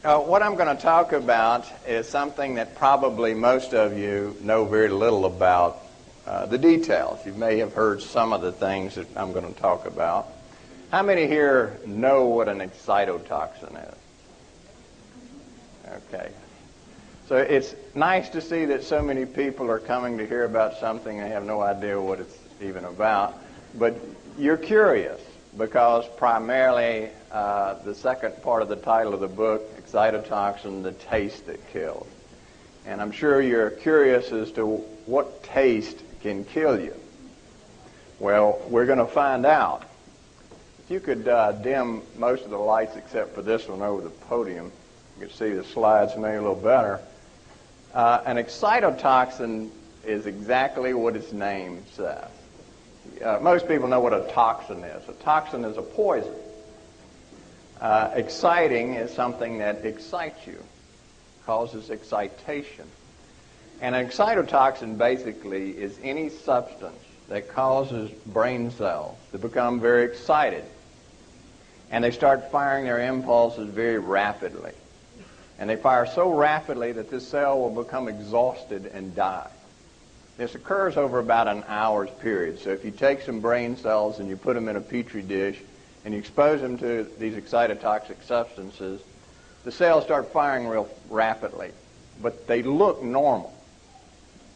What I'm going to talk about is something that probably most of you know very little about, the details. You may have heard some of the things that I'm going to talk about. How many here know what an excitotoxin is? Okay. So it's nice to see that so many people are coming to hear about something and have no idea what it's even about. But you're curious because primarily the second part of the title of the book, Excitotoxin, The Taste That Kills. And I'm sure you're curious as to what taste can kill you. Well, we're going to find out. If you could dim most of the lights except for this one over the podium, you can see the slides maybe a little better. An excitotoxin is exactly what its name says. Most people know what a toxin is. A toxin is a poison. Exciting is something that excites you, causes excitation. And an excitotoxin basically is any substance that causes brain cells to become very excited. And they start firing their impulses very rapidly. And they fire so rapidly that this cell will become exhausted and die. This occurs over about an hour's period. So if you take some brain cells and you put them in a petri dish and you expose them to these excitotoxic substances, the cells start firing real rapidly. But they look normal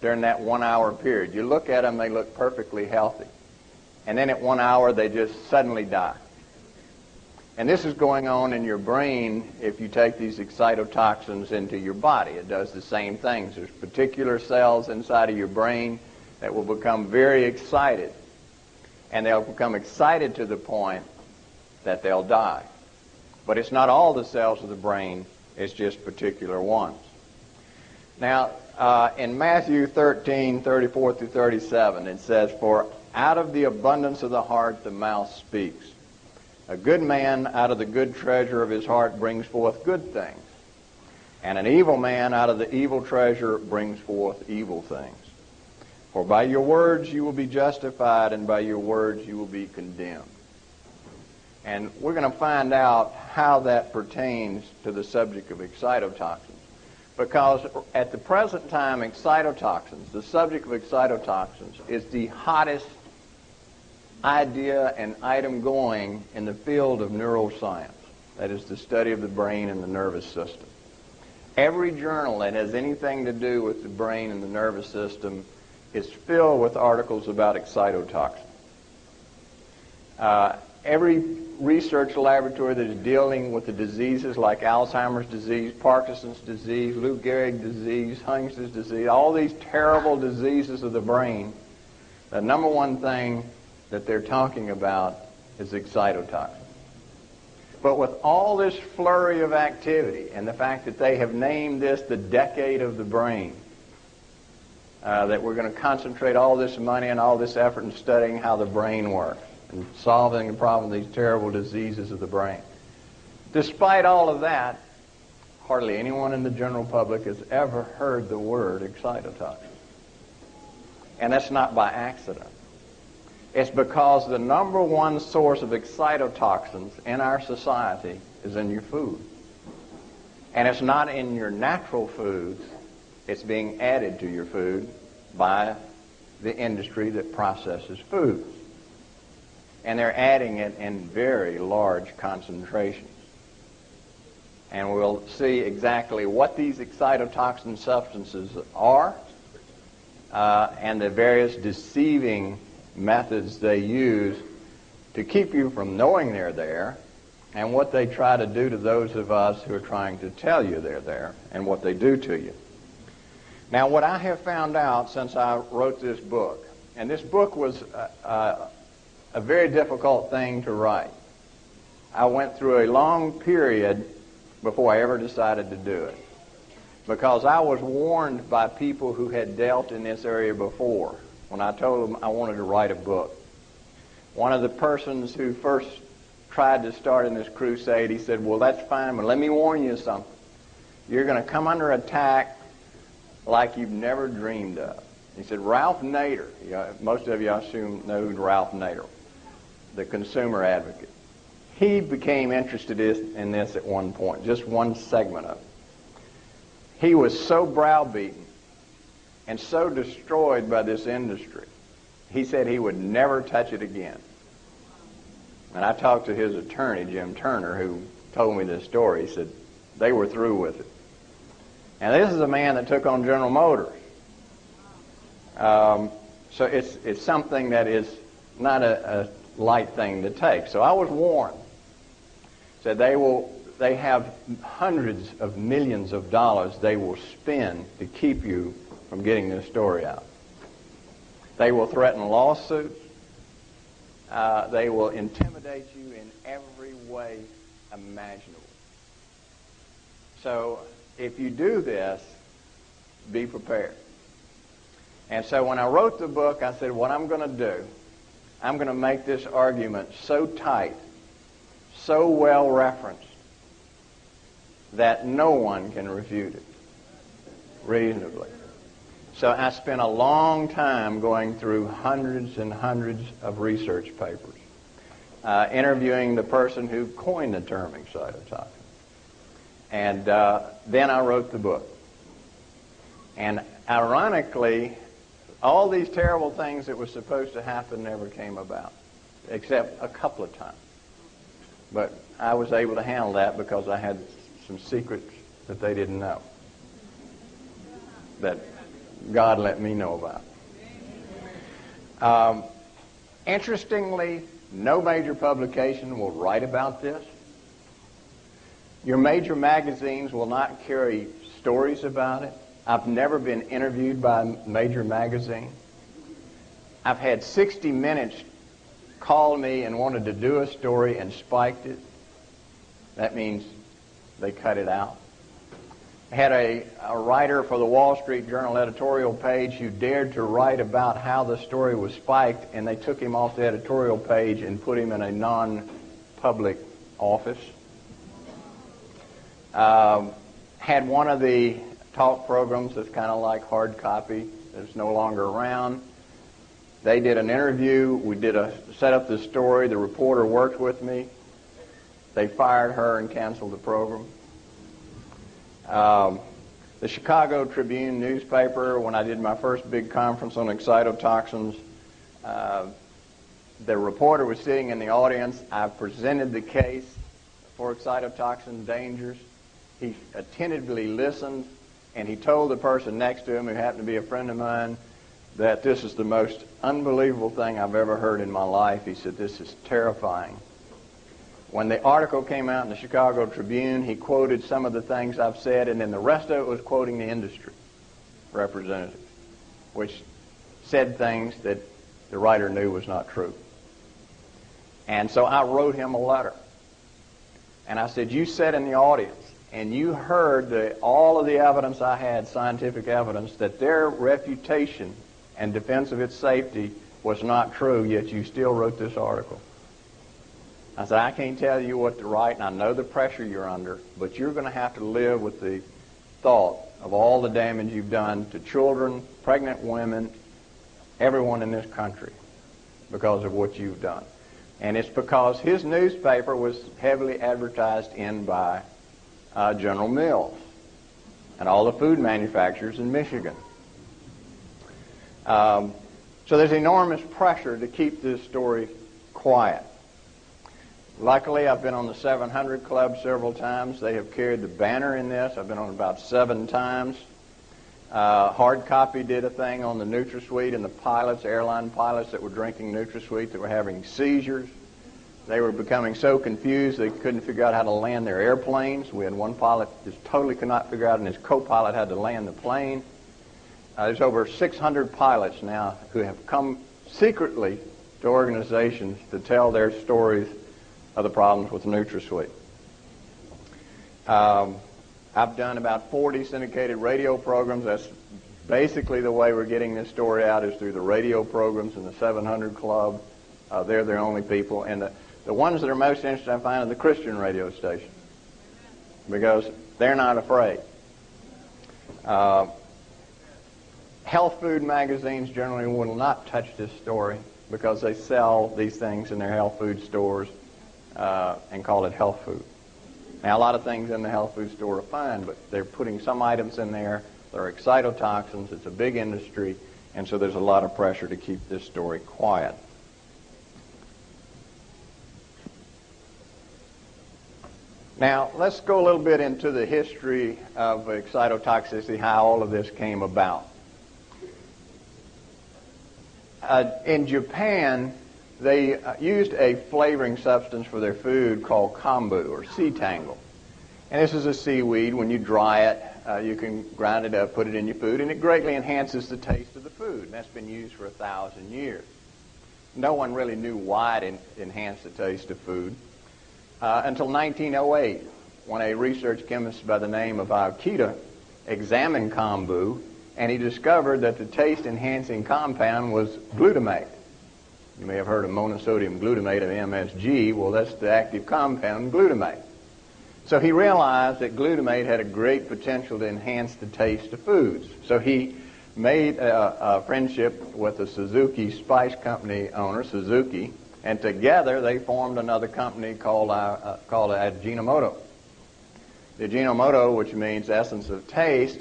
during that 1 hour period. You look at them, they look perfectly healthy. And then at 1 hour, they just suddenly die. And this is going on in your brain if you take these excitotoxins into your body. It does the same things. There's particular cells inside of your brain that will become very excited. And they'll become excited to the point that they'll die. But it's not all the cells of the brain, it's just particular ones. Now, in Matthew 13:34 through 37, it says, "For out of the abundance of the heart the mouth speaks. A good man out of the good treasure of his heart brings forth good things. And an evil man out of the evil treasure brings forth evil things. For by your words you will be justified, and by your words you will be condemned." And we're going to find out how that pertains to the subject of excitotoxins. Because at the present time, excitotoxins, the subject of excitotoxins, is the hottest idea and item going in the field of neuroscience. That is the study of the brain and the nervous system. Every journal that has anything to do with the brain and the nervous system is filled with articles about excitotoxins. Every research laboratory that is dealing with the diseases like Alzheimer's disease, Parkinson's disease, Lou Gehrig disease, Huntington's disease, all these terrible diseases of the brain, the number one thing that they're talking about is excitotoxins. But with all this flurry of activity and the fact that they have named this the decade of the brain, that we're going to concentrate all this money and all this effort in studying how the brain works and solving the problem of these terrible diseases of the brain. Despite all of that, hardly anyone in the general public has ever heard the word excitotoxin. And that's not by accident. It's because the number one source of excitotoxins in our society is in your food. And it's not in your natural foods. It's being added to your food by the industry that processes foods. And they're adding it in very large concentrations. And we'll see exactly what these excitotoxin substances are and the various deceiving methods they use to keep you from knowing they're there, and what they try to do to those of us who are trying to tell you they're there, and what they do to you. Now, what I have found out since I wrote this book, and this book was a very difficult thing to write. I went through a long period before I ever decided to do it, because I was warned by people who had dealt in this area before when I told them I wanted to write a book. One of the persons who first tried to start in this crusade, he said, "Well, that's fine, but let me warn you something. You're going to come under attack like you've never dreamed of." He said, Ralph Nader, most of you I assume know Ralph Nader, the consumer advocate. He became interested in this at one point, just one segment of it. He was so browbeaten and so destroyed by this industry, he said he would never touch it again. And I talked to his attorney, Jim Turner, who told me this story. He said they were through with it. And this is a man that took on General Motors. So it's something that is not a light thing to take. So I was warned. Said they have hundreds of millions of dollars they will spend to keep you from getting this story out. They will threaten lawsuits. They will intimidate you in every way imaginable. So if you do this, be prepared. And so when I wrote the book, I said, what I'm going to do, I'm going to make this argument so tight, so well referenced, that no one can refute it reasonably. So I spent a long time going through hundreds and hundreds of research papers, interviewing the person who coined the term excitotoxin. And then I wrote the book. And ironically, all these terrible things that were supposed to happen never came about, except a couple of times. But I was able to handle that because I had some secrets that they didn't know, that God let me know about. Interestingly, no major publication will write about this. Your major magazines will not carry stories about it. I've never been interviewed by a major magazine. I've had 60 Minutes call me and wanted to do a story and spiked it. That means they cut it out. I had a writer for the Wall Street Journal editorial page who dared to write about how the story was spiked, and they took him off the editorial page and put him in a non-public office. Had one of the talk programs that's kind of like hard copy that's no longer around. They did an interview. We set up the story. The reporter worked with me. They fired her and canceled the program. The Chicago Tribune newspaper, when I did my first big conference on excitotoxins, the reporter was sitting in the audience. I presented the case for excitotoxin dangers. He attentively listened, and he told the person next to him, who happened to be a friend of mine, that this is the most unbelievable thing I've ever heard in my life. He said, this is terrifying. When the article came out in the Chicago Tribune, he quoted some of the things I've said, and then the rest of it was quoting the industry representative, which said things that the writer knew was not true. And so I wrote him a letter. And I said, you sat in the audience, and you heard all of the evidence I had, scientific evidence, that their reputation and defense of its safety was not true, yet you still wrote this article. I said, I can't tell you what to write, and I know the pressure you're under, but you're going to have to live with the thought of all the damage you've done to children, pregnant women, everyone in this country because of what you've done. And it's because his newspaper was heavily advertised in by General Mills and all the food manufacturers in Michigan. So there's enormous pressure to keep this story quiet. Luckily, I've been on the 700 Club several times. They have carried the banner in this. I've been on about 7 times. Hard Copy did a thing on the NutraSweet and the pilots, airline pilots that were drinking NutraSweet that were having seizures. They were becoming so confused they couldn't figure out how to land their airplanes. We had one pilot just totally could not figure out, and his co-pilot had to land the plane. There's over 600 pilots now who have come secretly to organizations to tell their stories of the problems with NutraSweet. I've done about 40 syndicated radio programs. That's basically the way we're getting this story out, is through the radio programs and the 700 Club. They're the only people. And the ones that are most interesting, I find, are the Christian radio stations, because they're not afraid. Health food magazines generally will not touch this story because they sell these things in their health food stores. and call it health food. Now, a lot of things in the health food store are fine, but they're putting some items in there. They're excitotoxins. It's a big industry, and so there's a lot of pressure to keep this story quiet. Now, let's go a little bit into the history of excitotoxicity, how all of this came about. In Japan, they used a flavoring substance for their food called kombu, or sea tangle. And this is a seaweed. When you dry it, you can grind it up, put it in your food, and it greatly enhances the taste of the food. And that's been used for 1,000 years. No one really knew why it enhanced the taste of food until 1908, when a research chemist by the name of Akita examined kombu, and he discovered that the taste-enhancing compound was glutamate. You may have heard of monosodium glutamate, of MSG. Well, that's the active compound, glutamate. So he realized that glutamate had a great potential to enhance the taste of foods. So he made a friendship with the Suzuki Spice Company owner, Suzuki, and together they formed another company called Ajinomoto. The Ajinomoto, which means essence of taste,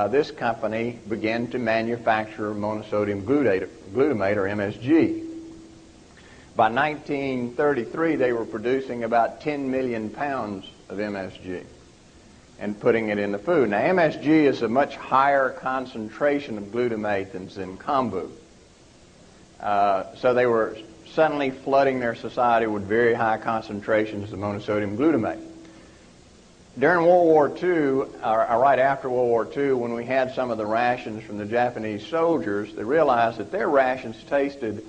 this company began to manufacture monosodium glutamate, or MSG. By 1933, they were producing about 10 million pounds of MSG and putting it in the food. Now, MSG is a much higher concentration of glutamate than's in kombu. So they were suddenly flooding their society with very high concentrations of monosodium glutamate. During World War II, or right after World War II, when we had some of the rations from the Japanese soldiers, they realized that their rations tasted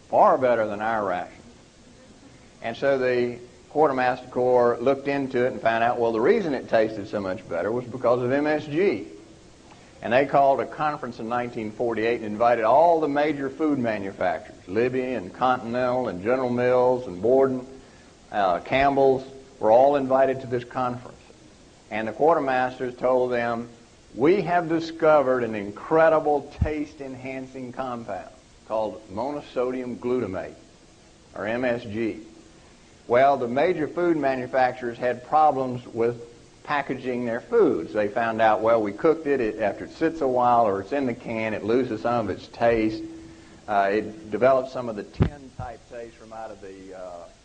far better than our rations. And so the Quartermaster Corps looked into it and found out, well, the reason it tasted so much better was because of MSG. And they called a conference in 1948 and invited all the major food manufacturers, Libby and Continental and General Mills and Borden, Campbell's, were all invited to this conference. And the quartermasters told them, we have discovered an incredible taste-enhancing compound called monosodium glutamate, or MSG. Well, the major food manufacturers had problems with packaging their foods. They found out, well, we cooked it, after it sits a while or it's in the can, it loses some of its taste. It develops some of the tin-type taste from out of the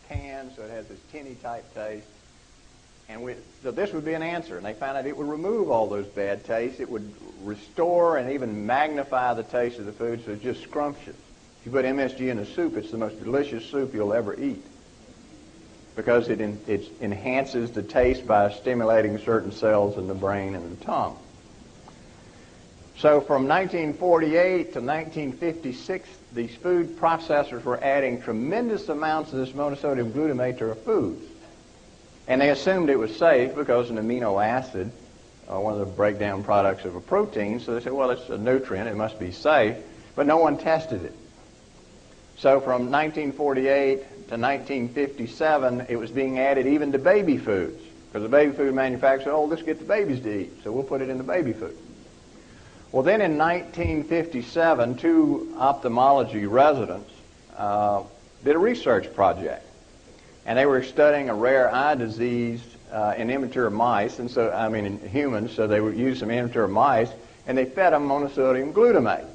can, so it has this tinny-type taste. And so this would be an answer. And they found out it would remove all those bad tastes. It would restore and even magnify the taste of the food, so it's just scrumptious. If you put MSG in a soup, it's the most delicious soup you'll ever eat, because it enhances the taste by stimulating certain cells in the brain and the tongue. So from 1948 to 1956, these food processors were adding tremendous amounts of this monosodium glutamate to our foods. And they assumed it was safe because an amino acid, one of the breakdown products of a protein, so they said, well, it's a nutrient, it must be safe, but no one tested it. So from 1948 to 1957, it was being added even to baby foods, because the baby food manufacturer said, oh, let's get the babies to eat, so we'll put it in the baby food. Well, then in 1957, two ophthalmology residents did a research project, and they were studying a rare eye disease in immature mice, and so, in humans, so they would use some immature mice, and they fed them monosodium glutamate.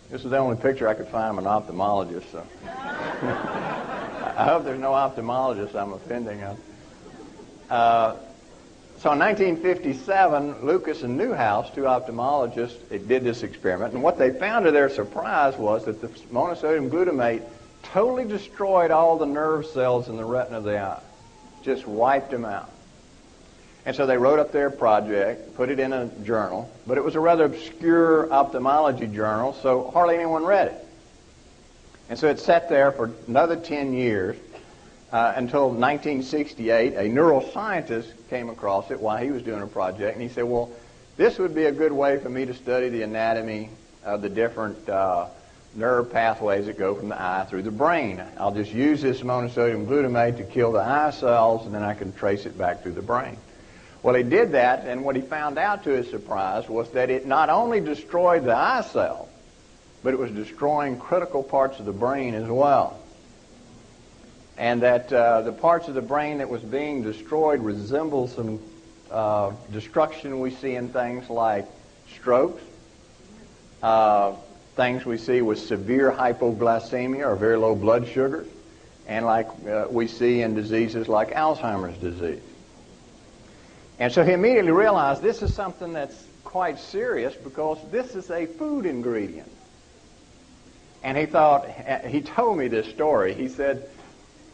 This is the only picture I could find of an ophthalmologist, so. I hope there's no ophthalmologist I'm offending. So in 1957, Lucas and Newhouse, two ophthalmologists, did this experiment, and what they found to their surprise was that the monosodium glutamate totally destroyed all the nerve cells in the retina of the eye, just wiped them out. And so they wrote up their project, put it in a journal, but it was a rather obscure ophthalmology journal, so hardly anyone read it. And so it sat there for another 10 years until 1968. A neuroscientist came across it while he was doing a project, and he said, well, this would be a good way for me to study the anatomy of the different nerve pathways that go from the eye through the brain. I'll just use this monosodium glutamate to kill the eye cells, and then I can trace it back through the brain. Well, he did that, and what he found out to his surprise was that it not only destroyed the eye cells, but it was destroying critical parts of the brain as well. and that the parts of the brain that was being destroyed resembled some destruction we see in things like strokes, things we see with severe hypoglycemia or very low blood sugar, and like we see in diseases like Alzheimer's disease. And so he immediately realized this is something that's quite serious because this is a food ingredient. And he thought, he told me this story. He said,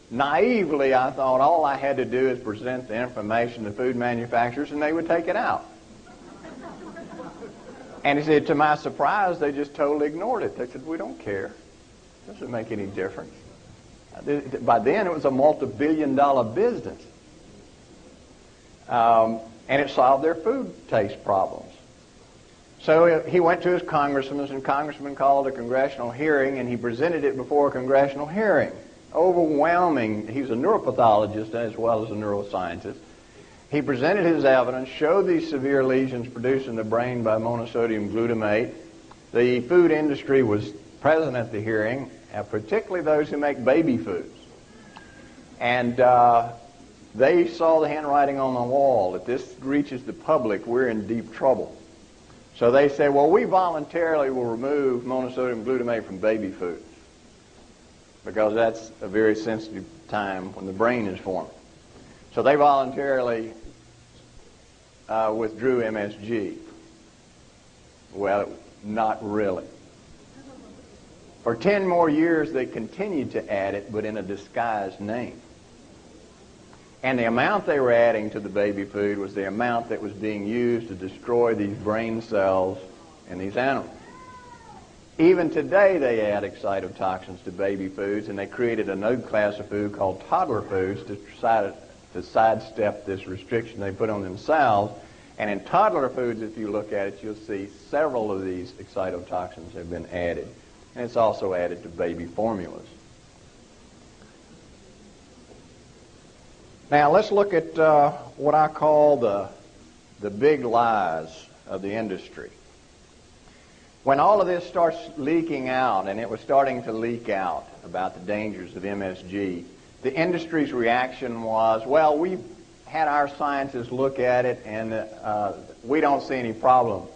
naively, I thought all I had to do is present the information to food manufacturers and they would take it out. And he said, to my surprise, they just totally ignored it. They said, we don't care. It doesn't make any difference. By then, it was a multi-billion-dollar business. And it solved their food taste problems. So he went to his congressman, and congressman called a congressional hearing, and he presented it before a congressional hearing. Overwhelming. He was a neuropathologist as well as a neuroscientist. He presented his evidence, showed these severe lesions produced in the brain by monosodium glutamate. The food industry was present at the hearing, particularly those who make baby foods. And they saw the handwriting on the wall. If this reaches the public, we're in deep trouble. So they said, well, we voluntarily will remove monosodium glutamate from baby foods because that's a very sensitive time when the brain is forming. So they voluntarily withdrew MSG. Well, not really. For 10 more years, they continued to add it, but in a disguised name. And the amount they were adding to the baby food was the amount that was being used to destroy these brain cells in these animals. Even today, they add excitotoxins to baby foods, and they created a new class of food called toddler foods to sidestep this restriction they put on themselves. And in toddler foods, if you look at it, you'll see several of these excitotoxins have been added. And it's also added to baby formulas. Now, let's look at what I call the big lies of the industry. When all of this starts leaking out, and it was starting to leak out about the dangers of MSG, the industry's reaction was, well, we had our scientists look at it, and we don't see any problem.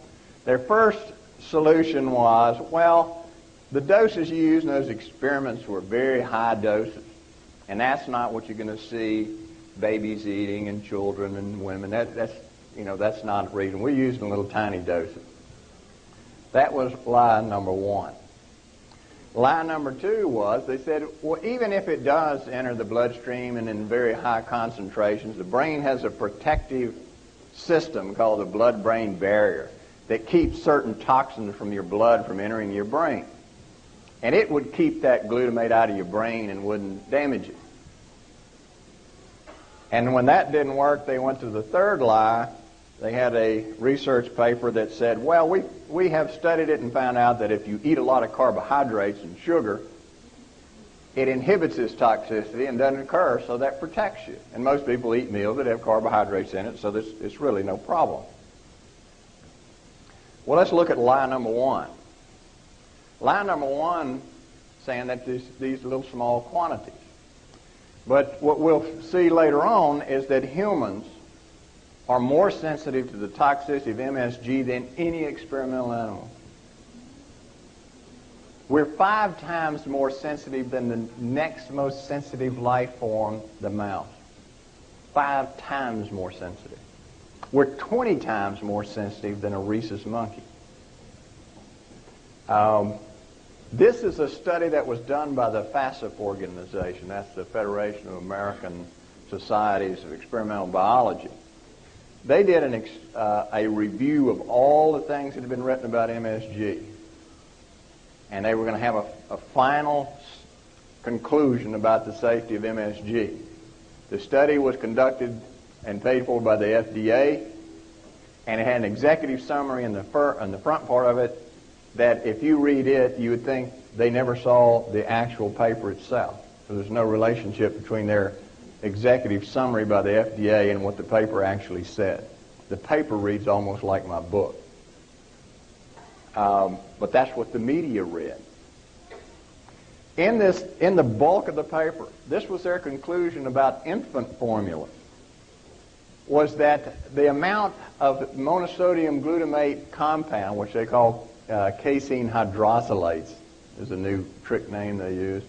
Their first solution was, well, the doses used in those experiments were very high doses, and that's not what you're going to see babies eating and children and women. That's not a reason. We're using little tiny doses. That was lie number one. Lie number two was they said, well, even if it does enter the bloodstream and in very high concentrations, the brain has a protective system called the blood-brain barrier that keeps certain toxins from your blood from entering your brain. And it would keep that glutamate out of your brain and wouldn't damage it. And when that didn't work, they went to the third lie. They had a research paper that said, well, we have studied it and found out that if you eat a lot of carbohydrates and sugar, it inhibits this toxicity and doesn't occur, so that protects you. And most people eat meals that have carbohydrates in it, so it's really no problem. Well, let's look at lie number one. Lie number one, saying that these little small quantities. But what we'll see later on is that humans are more sensitive to the toxicity of MSG than any experimental animal. We're 5 times more sensitive than the next most sensitive life form, the mouse. 5 times more sensitive. We're 20 times more sensitive than a rhesus monkey. This is a study that was done by the FASEP organization. That's the Federation of American Societies of Experimental Biology. They did a review of all the things that had been written about MSG. And they were going to have a final conclusion about the safety of MSG. The study was conducted and paid for by the FDA, and it had an executive summary in the front part of it that if you read it, you would think they never saw the actual paper itself. So there's no relationship between their executive summary by the FDA and what the paper actually said. The paper reads almost like my book. But that's what the media read. In the bulk of the paper, this was their conclusion about infant formula, was that the amount of monosodium glutamate compound, which they call casein hydrosylates, is a new trick name they use.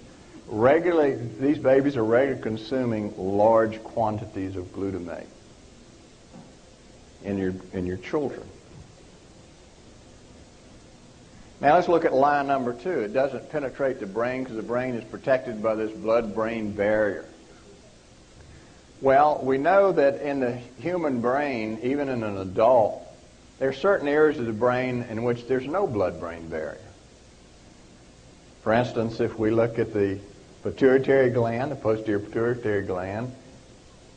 These babies are regularly consuming large quantities of glutamate in your children. Now let's look at lie number 2. It doesn't penetrate the brain because the brain is protected by this blood-brain barrier. Well, we know that in the human brain, even in an adult, there are certain areas of the brain in which there's no blood-brain barrier. For instance, if we look at the pituitary gland, the posterior pituitary gland,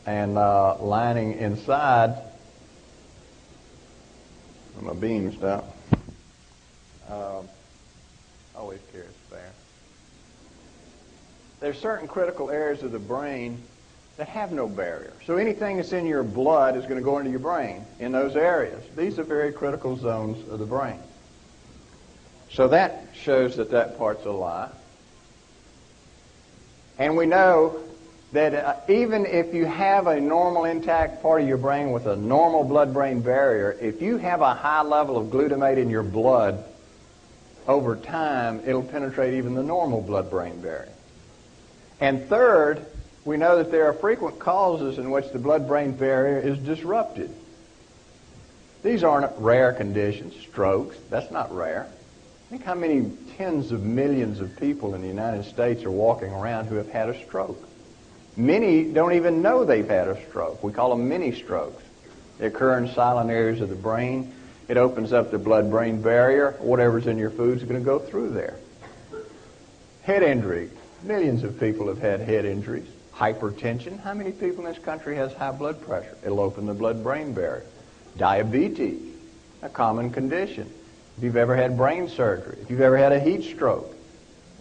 and lining inside, my beam stop. Always carries spare. There's certain critical areas of the brain that have no barrier. So anything that's in your blood is going to go into your brain in those areas. These are very critical zones of the brain. So that shows that part's a lie. And we know that even if you have a normal intact part of your brain with a normal blood-brain barrier, if you have a high level of glutamate in your blood, over time, it'll penetrate even the normal blood-brain barrier. And third, we know that there are frequent causes in which the blood-brain barrier is disrupted. These aren't rare conditions. Strokes, that's not rare. Think how many tens of millions of people in the United States are walking around who have had a stroke. Many don't even know they've had a stroke. We call them mini strokes. They occur in silent areas of the brain. It opens up the blood-brain barrier. Whatever's in your food is going to go through there. Head injury. Millions of people have had head injuries. Hypertension. How many people in this country has high blood pressure? It'll open the blood-brain barrier. Diabetes, a common condition. If you've ever had brain surgery, if you've ever had a heat stroke,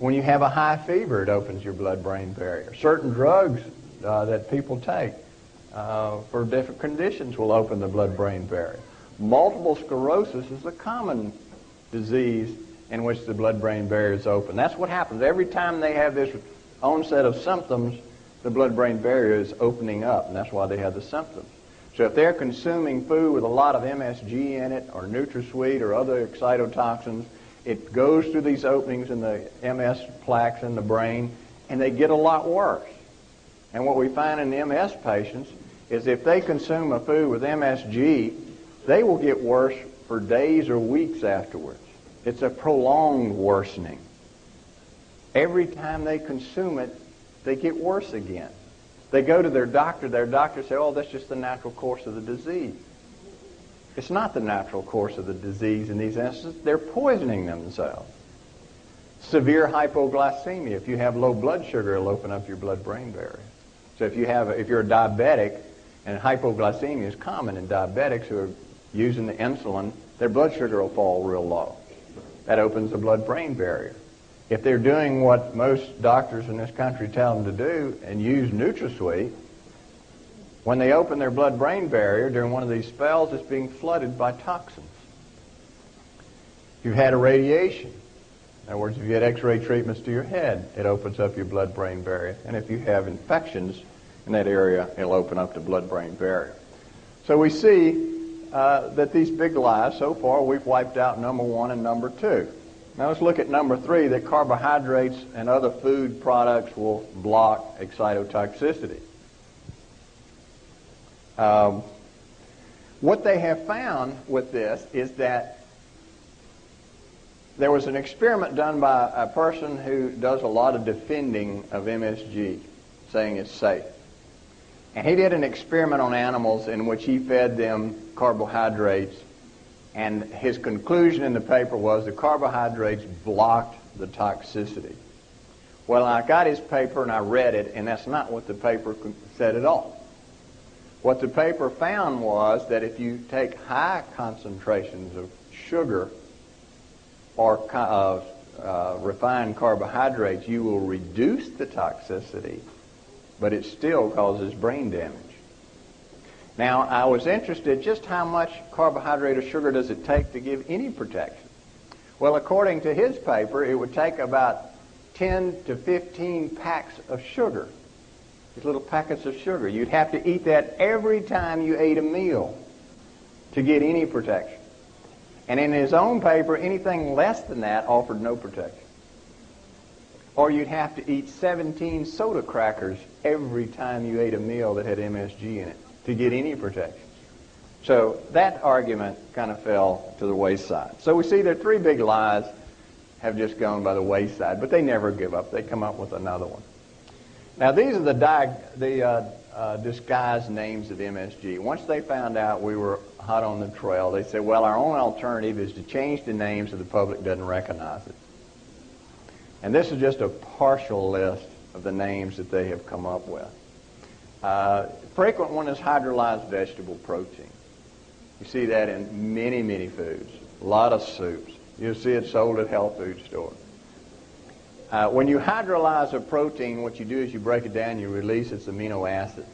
when you have a high fever, it opens your blood-brain barrier. Certain drugs that people take for different conditions will open the blood-brain barrier. Multiple sclerosis is a common disease in which the blood-brain barrier is open. That's what happens. Every time they have this onset of symptoms, the blood-brain barrier is opening up, and that's why they have the symptoms. So if they're consuming food with a lot of MSG in it, or NutraSweet, or other excitotoxins, it goes through these openings in the MS plaques in the brain, and they get a lot worse. And what we find in the MS patients is if they consume a food with MSG, they will get worse for days or weeks afterwards. It's a prolonged worsening. Every time they consume it, they get worse again. They go to their doctor says, oh, that's just the natural course of the disease. It's not the natural course of the disease in these instances. They're poisoning themselves. Severe hypoglycemia. If you have low blood sugar, it'll open up your blood-brain barrier. So if you're a diabetic, and hypoglycemia is common in diabetics who are using the insulin, their blood sugar will fall real low. That opens the blood-brain barrier. If they're doing what most doctors in this country tell them to do and use NutraSweet, when they open their blood-brain barrier during one of these spells, it's being flooded by toxins. If you've had a radiation, in other words, if you had X-ray treatments to your head, it opens up your blood-brain barrier. And if you have infections in that area, it'll open up the blood-brain barrier. So we see that these big lies, so far, we've wiped out number 1 and number 2. Now let's look at number 3, that carbohydrates and other food products will block excitotoxicity. What they have found with this is that there was an experiment done by a person who does a lot of defending of MSG, saying it's safe. And he did an experiment on animals in which he fed them carbohydrates, and his conclusion in the paper was the carbohydrates blocked the toxicity. Well, I got his paper and I read it, and that's not what the paper said at all. What the paper found was that if you take high concentrations of sugar or refined carbohydrates, you will reduce the toxicity, but it still causes brain damage. Now, I was interested just how much carbohydrate or sugar does it take to give any protection? Well, according to his paper, it would take about 10 to 15 packs of sugar. These little packets of sugar. You'd have to eat that every time you ate a meal to get any protection. And in his own paper, anything less than that offered no protection. Or you'd have to eat 17 soda crackers every time you ate a meal that had MSG in it to get any protection. So that argument kind of fell to the wayside. So we see that three big lies have just gone by the wayside, but they never give up. They come up with another one. Now these are the disguised names of MSG. Once they found out we were hot on the trail, they said, well, our only alternative is to change the names so the public doesn't recognize it. And this is just a partial list of the names that they have come up with. Frequent one is hydrolyzed vegetable protein. You see that in many, many foods. A lot of soups. You'll see it sold at health food stores. When you hydrolyze a protein, what you do is you break it down, you release its amino acids.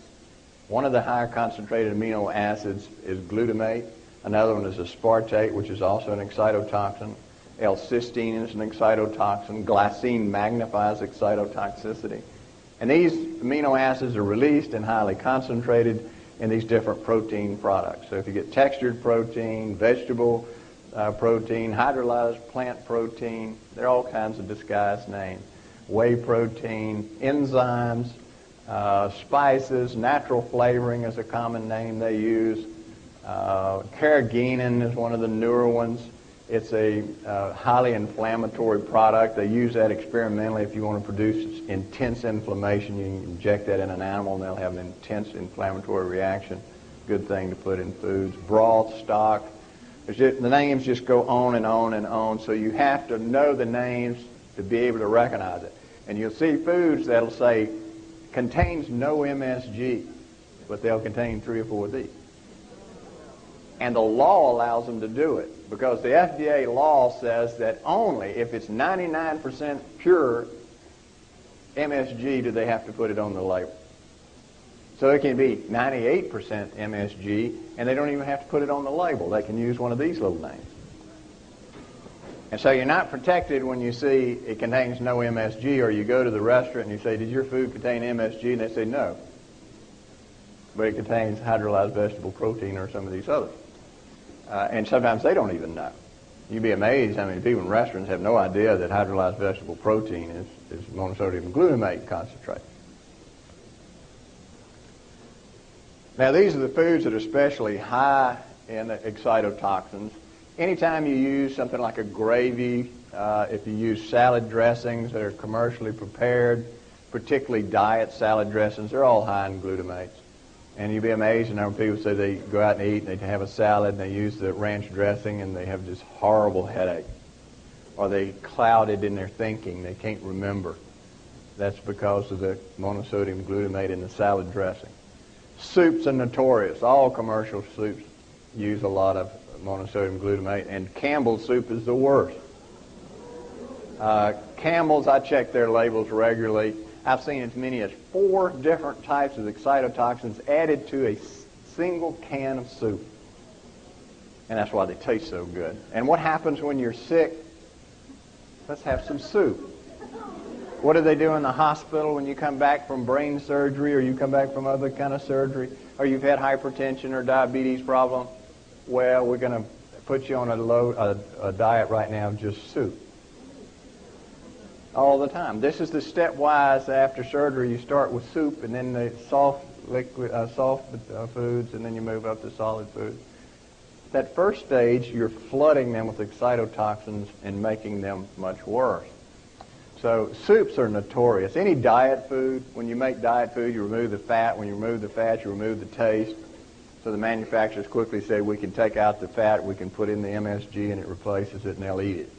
One of the higher concentrated amino acids is glutamate. Another one is aspartate, which is also an excitotoxin. L-cysteine is an excitotoxin. Glycine magnifies excitotoxicity. And these amino acids are released and highly concentrated in these different protein products. So if you get textured protein, vegetable protein, hydrolyzed plant protein, there are all kinds of disguised names. Whey protein, enzymes, spices, natural flavoring is a common name they use. Carrageenan is one of the newer ones. It's a highly inflammatory product. They use that experimentally if you want to produce intense inflammation. You can inject that in an animal and they'll have an intense inflammatory reaction. Good thing to put in foods. Broth, stock. The names just go on and on and on, so you have to know the names to be able to recognize it. And you'll see foods that'll say, contains no MSG, but they'll contain 3 or 4 of these. And the law allows them to do it, because the FDA law says that only if it's 99% pure MSG do they have to put it on the label. So it can be 98% MSG, and they don't even have to put it on the label. They can use one of these little names. And so you're not protected when you see it contains no MSG, or you go to the restaurant and you say, did your food contain MSG? And they say, no. But it contains hydrolyzed vegetable protein or some of these others. And sometimes they don't even know. You'd be amazed how many people in restaurants have no idea that hydrolyzed vegetable protein is monosodium glutamate concentrate. Now, these are the foods that are especially high in excitotoxins. Anytime you use something like a gravy, if you use salad dressings that are commercially prepared, particularly diet salad dressings, they're all high in glutamates. And you'd be amazed the number of people say they go out and eat and they have a salad and they use the ranch dressing and they have this horrible headache. Or they clouded in their thinking. They can't remember. That's because of the monosodium glutamate in the salad dressing. Soups are notorious. All commercial soups use a lot of monosodium glutamate, and Campbell's soup is the worst. Campbell's, I check their labels regularly. I've seen as many as 4 different types of excitotoxins added to a single can of soup. And that's why they taste so good. And what happens when you're sick? Let's have some soup. What do they do in the hospital when you come back from brain surgery, or you come back from other kind of surgery, or you've had hypertension or diabetes problem? Well, we're going to put you on a diet right now of just soup. All the time. This is the stepwise after surgery. You start with soup, and then the soft foods, and then you move up to solid foods. That first stage, you're flooding them with excitotoxins and making them much worse. So soups are notorious. Any diet food, when you make diet food, you remove the fat. When you remove the fat, you remove the taste. So the manufacturers quickly say, we can take out the fat, we can put in the MSG, and it replaces it, and they'll eat it.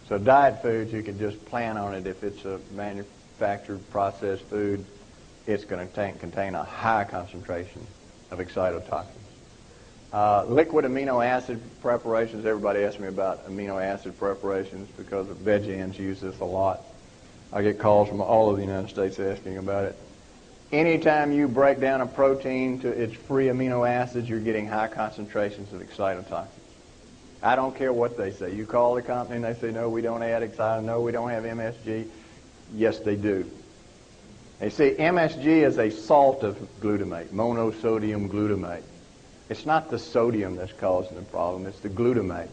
So diet foods, you can just plan on it. If it's a manufactured processed food, it's going to contain a high concentration of excitotoxins. Liquid amino acid preparations. Everybody asks me about amino acid preparations because the vegans use this a lot. I get calls from all over the United States asking about it. Anytime you break down a protein to its free amino acids, you're getting high concentrations of excitotoxins. I don't care what they say. You call the company and they say, no, we don't add excitol, no, we don't have MSG. Yes, they do. They say MSG is a salt of glutamate, monosodium glutamate. It's not the sodium that's causing the problem, it's the glutamate.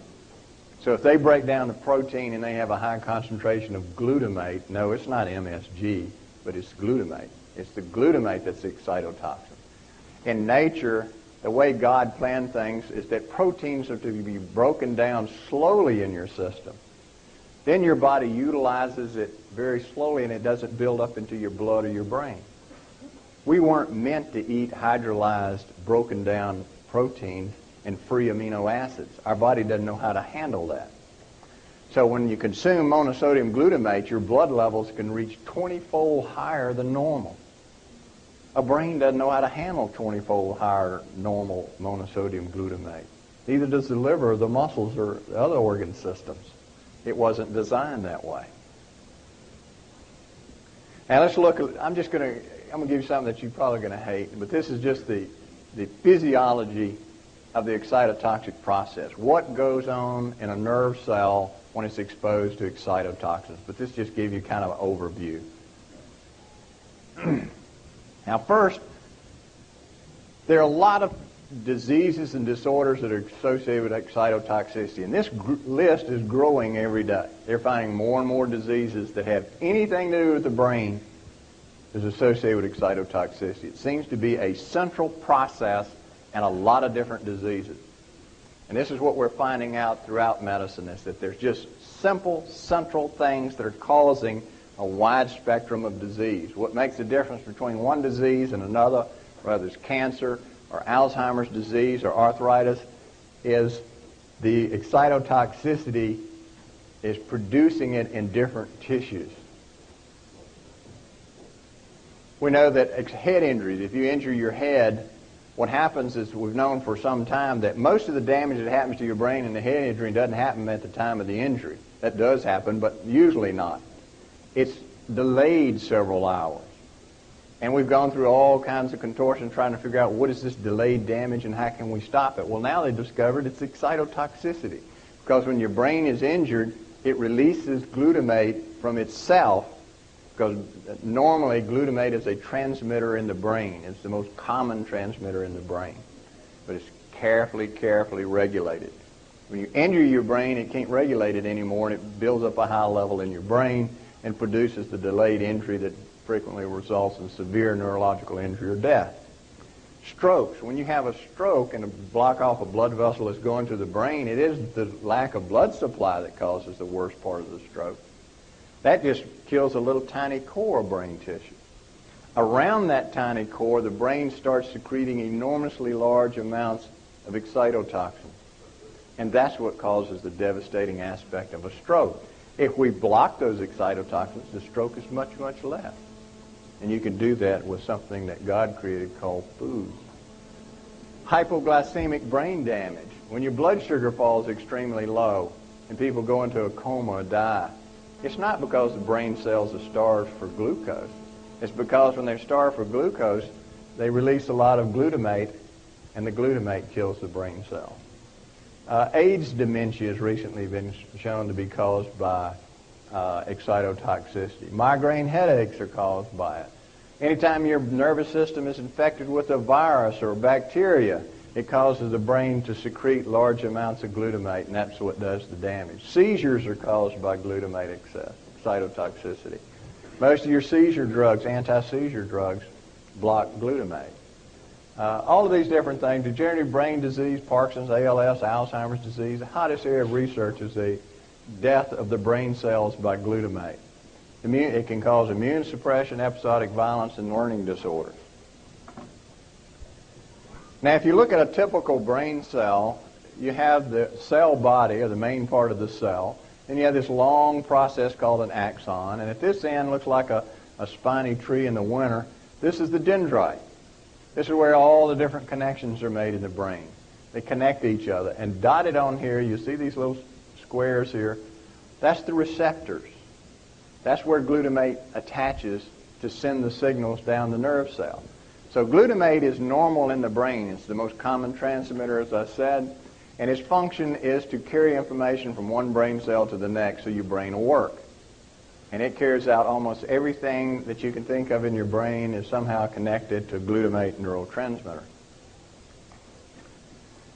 So if they break down the protein and they have a high concentration of glutamate, no, it's not MSG, but it's glutamate. It's the glutamate that's the excitotoxin. In nature, the way God planned things is that proteins are to be broken down slowly in your system. Then your body utilizes it very slowly and it doesn't build up into your blood or your brain. We weren't meant to eat hydrolyzed, broken down proteins and free amino acids. Our body doesn't know how to handle that. So when you consume monosodium glutamate, your blood levels can reach 20-fold higher than normal. A brain doesn't know how to handle 20-fold higher normal monosodium glutamate. Neither does the liver, the muscles, or the other organ systems. It wasn't designed that way. Now let's look at, I'm going to give you something that you're probably going to hate, but this is just the physiology of the excitotoxic process. What goes on in a nerve cell when it's exposed to excitotoxins? But this just gives you kind of an overview. Now first, there are a lot of diseases and disorders that are associated with excitotoxicity, and this list is growing every day. They're finding more and more diseases that have anything to do with the brain is associated with excitotoxicity. It seems to be a central process in a lot of different diseases. And this is what we're finding out throughout medicine, is that there's just simple, central things that are causing a wide spectrum of disease. What makes the difference between one disease and another, whether it's cancer or Alzheimer's disease or arthritis, is the excitotoxicity is producing it in different tissues. We know that head injuries, if you injure your head, what happens is, we've known for some time that most of the damage that happens to your brain in the head injury doesn't happen at the time of the injury. That does happen, but usually not. It's delayed several hours. And we've gone through all kinds of contortions trying to figure out what is this delayed damage and how can we stop it. Well, now they've discovered it's excitotoxicity. Because when your brain is injured, it releases glutamate from itself, because normally glutamate is a transmitter in the brain. It's the most common transmitter in the brain. But it's carefully, carefully regulated. When you injure your brain, it can't regulate it anymore, and it builds up a high level in your brain and produces the delayed injury that frequently results in severe neurological injury or death. Strokes. When you have a stroke and block off a blood vessel that's going to the brain, it is the lack of blood supply that causes the worst part of the stroke. That just kills a little tiny core of brain tissue. Around that tiny core, the brain starts secreting enormously large amounts of excitotoxins. And that's what causes the devastating aspect of a stroke. If we block those excitotoxins, the stroke is much, much less. And you can do that with something that God created called food. Hypoglycemic brain damage. When your blood sugar falls extremely low and people go into a coma or die, it's not because the brain cells are starved for glucose. It's because when they're starved for glucose, they release a lot of glutamate, and the glutamate kills the brain cell. AIDS dementia has recently been shown to be caused by excitotoxicity. Migraine headaches are caused by it. Anytime your nervous system is infected with a virus or bacteria, it causes the brain to secrete large amounts of glutamate, and that's what does the damage. Seizures are caused by glutamate excess, excitotoxicity. Most of your seizure drugs, anti-seizure drugs, block glutamate. All of these different things, degenerative brain disease, Parkinson's, ALS, Alzheimer's disease, the hottest area of research is the death of the brain cells by glutamate. It can cause immune suppression, episodic violence, and learning disorders. Now, if you look at a typical brain cell, you have the cell body, or the main part of the cell, and you have this long process called an axon, and at this end looks like a spiny tree in the winter. This is the dendrite. This is where all the different connections are made in the brain. They connect to each other. And dotted on here, you see these little squares here. That's the receptors. That's where glutamate attaches to send the signals down the nerve cell. So glutamate is normal in the brain. It's the most common transmitter, as I said. And its function is to carry information from one brain cell to the next so your brain will work. And it carries out almost everything that you can think of in your brain is somehow connected to glutamate neurotransmitter.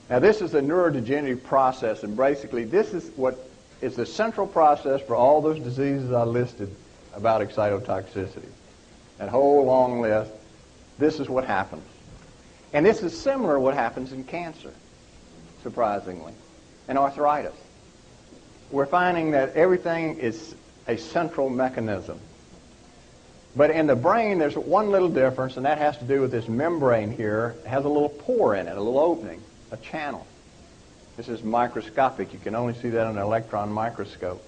Now this is a neurodegenerative process, and basically this is what is the central process for all those diseases I listed about excitotoxicity. That whole long list, this is what happens. And this is similar to what happens in cancer, surprisingly, and arthritis. We're finding that everything is a central mechanism. But in the brain, there's one little difference, and that has to do with this membrane here. It has a little pore in it, a little opening, a channel. This is microscopic. You can only see that on an electron microscope.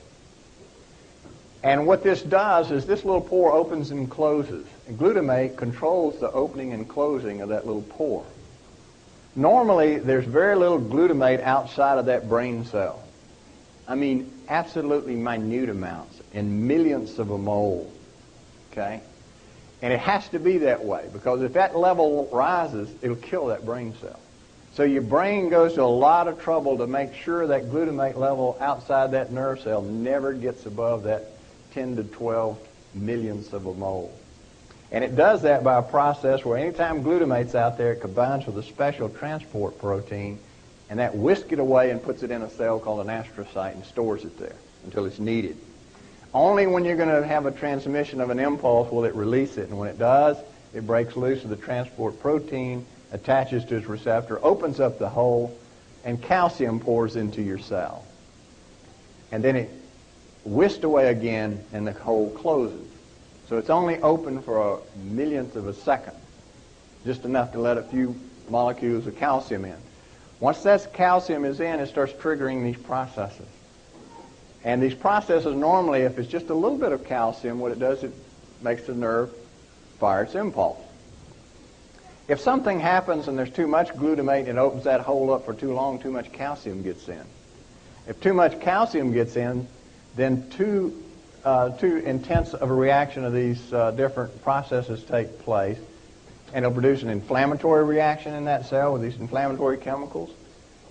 And what this does is this little pore opens and closes. And glutamate controls the opening and closing of that little pore. Normally, there's very little glutamate outside of that brain cell. I mean, absolutely minute amounts, in millionths of a mole. Okay? And it has to be that way, because if that level rises, it'll kill that brain cell. So your brain goes to a lot of trouble to make sure that glutamate level outside that nerve cell never gets above that 10 to 12 millionths of a mole. And it does that by a process where anytime glutamate's out there, it combines with a special transport protein, and that whisks it away and puts it in a cell called an astrocyte and stores it there until it's needed. Only when you're going to have a transmission of an impulse will it release it, and when it does, it breaks loose of the transport protein, attaches to its receptor, opens up the hole, and calcium pours into your cell. And then it whisked away again, and the hole closes. So it's only open for a millionth of a second, just enough to let a few molecules of calcium in. Once that calcium is in, it starts triggering these processes. And these processes normally, if it's just a little bit of calcium, what it does, it makes the nerve fire its impulse. If something happens and there's too much glutamate and it opens that hole up for too long, too much calcium gets in. If too much calcium gets in, then too intense of a reaction of these different processes take place, and it'll produce an inflammatory reaction in that cell with these inflammatory chemicals.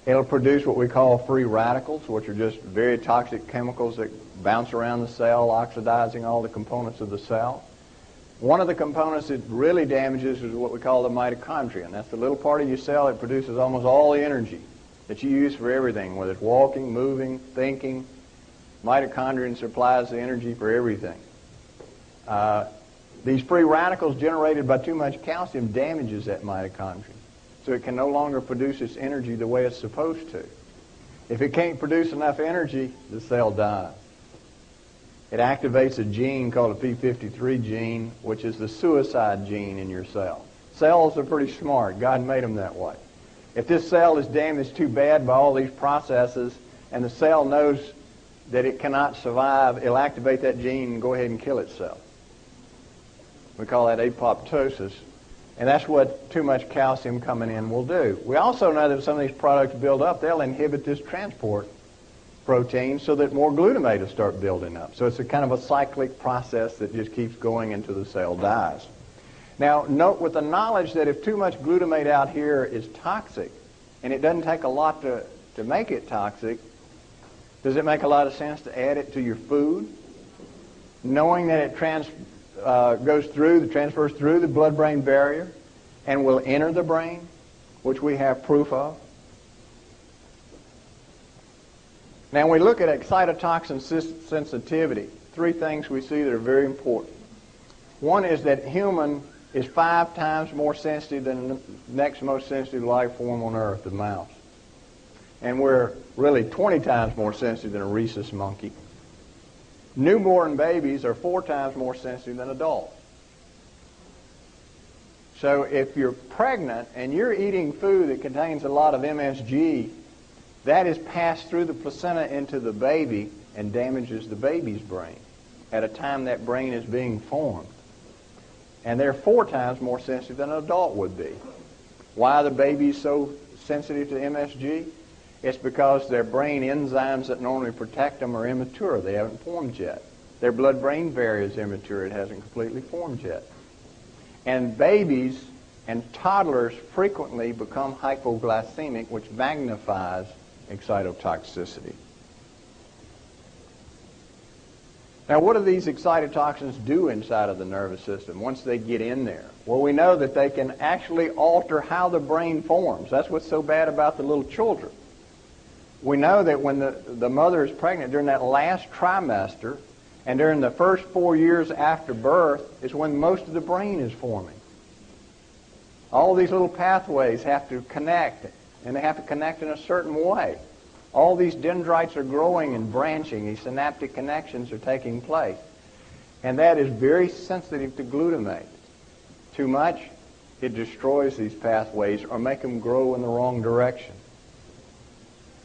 It'll produce what we call free radicals, which are just very toxic chemicals that bounce around the cell, oxidizing all the components of the cell. One of the components that really damages is what we call the mitochondria, and that's the little part of your cell that produces almost all the energy that you use for everything, whether it's walking, moving, thinking. Mitochondria supplies the energy for everything. These free radicals generated by too much calcium damages that mitochondria, so it can no longer produce its energy the way it's supposed to. If it can't produce enough energy, the cell dies. It activates a gene called a p53 gene, which is the suicide gene in your cell. Cells are pretty smart. God made them that way. If this cell is damaged too bad by all these processes, and the cell knows that it cannot survive, it'll activate that gene and go ahead and kill itself. We call that apoptosis. And that's what too much calcium coming in will do. We also know that if some of these products build up, they'll inhibit this transport protein so that more glutamate will start building up. So it's a kind of a cyclic process that just keeps going until the cell dies. Now, note with the knowledge that if too much glutamate out here is toxic, and it doesn't take a lot to make it toxic, does it make a lot of sense to add it to your food? Knowing that it transfers through the blood-brain barrier and will enter the brain, which we have proof of. Now, when we look at excitotoxin sensitivity, three things we see that are very important. One is that human is 5 times more sensitive than the next most sensitive life form on Earth, the mouse. And we're really 20 times more sensitive than a rhesus monkey. Newborn babies are 4 times more sensitive than adults. So if you're pregnant and you're eating food that contains a lot of MSG, that is passed through the placenta into the baby and damages the baby's brain at a time that brain is being formed. And they're 4 times more sensitive than an adult would be. Why are the babies so sensitive to MSG? It's because their brain enzymes that normally protect them are immature. They haven't formed yet. Their blood-brain barrier is immature. It hasn't completely formed yet. And babies and toddlers frequently become hypoglycemic, which magnifies excitotoxicity. Now, what do these excitotoxins do inside of the nervous system once they get in there? Well, we know that they can actually alter how the brain forms. That's what's so bad about the little children. We know that when the mother is pregnant, during that last trimester and during the first 4 years after birth is when most of the brain is forming. All these little pathways have to connect, and they have to connect in a certain way. All these dendrites are growing and branching. These synaptic connections are taking place. And that is very sensitive to glutamate. Too much, it destroys these pathways or make them grow in the wrong direction.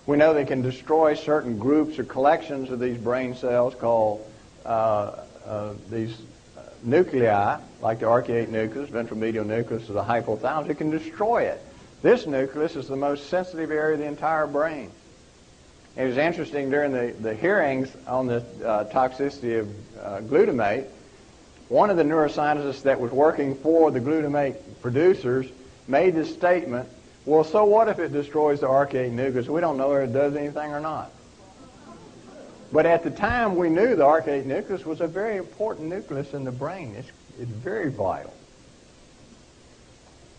We know they can destroy certain groups or collections of these brain cells called these nuclei, like the arcuate nucleus, ventral medial nucleus, or the hypothalamus. It can destroy it. This nucleus is the most sensitive area of the entire brain. It was interesting during the hearings on the toxicity of glutamate, one of the neuroscientists that was working for the glutamate producers made this statement, well, so what if it destroys the arcuate nucleus? We don't know whether it does anything or not. But at the time, we knew the arcuate nucleus was a very important nucleus in the brain. It's very vital.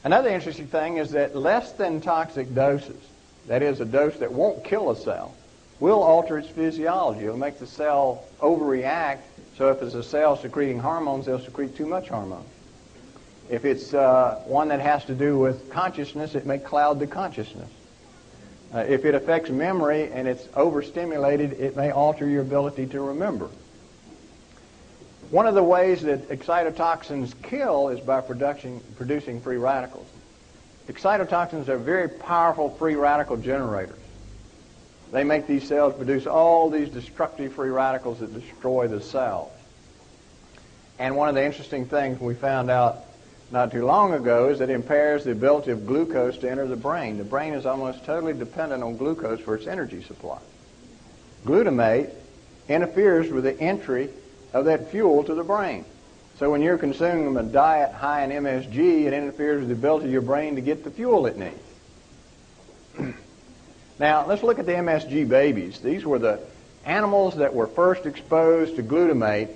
Another interesting thing is that less than toxic doses, that is, a dose that won't kill a cell, will alter its physiology. It'll make the cell overreact, so if it's a cell secreting hormones, they'll secrete too much hormone. If it's one that has to do with consciousness, it may cloud the consciousness. If it affects memory and it's overstimulated, it may alter your ability to remember. One of the ways that excitotoxins kill is by producing free radicals. Excitotoxins are very powerful free radical generators. They make these cells produce all these destructive free radicals that destroy the cells. And one of the interesting things we found out not too long ago is that it impairs the ability of glucose to enter the brain. The brain is almost totally dependent on glucose for its energy supply. Glutamate interferes with the entry of that fuel to the brain. So when you're consuming a diet high in MSG, it interferes with the ability of your brain to get the fuel it needs. Now, let's look at the MSG babies. These were the animals that were first exposed to glutamate.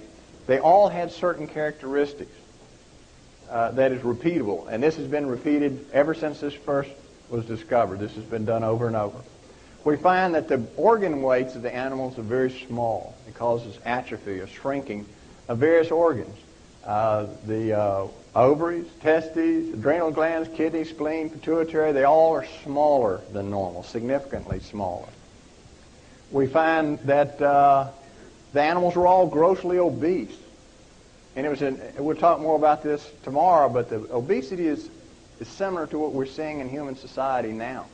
They all had certain characteristics that is repeatable. And this has been repeated ever since this first was discovered. This has been done over and over. We find that the organ weights of the animals are very small. It causes atrophy or shrinking of various organs. The ovaries, testes, adrenal glands, kidney, spleen, pituitary, they all are smaller than normal, significantly smaller. We find that the animals were all grossly obese. And we'll talk more about this tomorrow, but the obesity is similar to what we're seeing in human society now.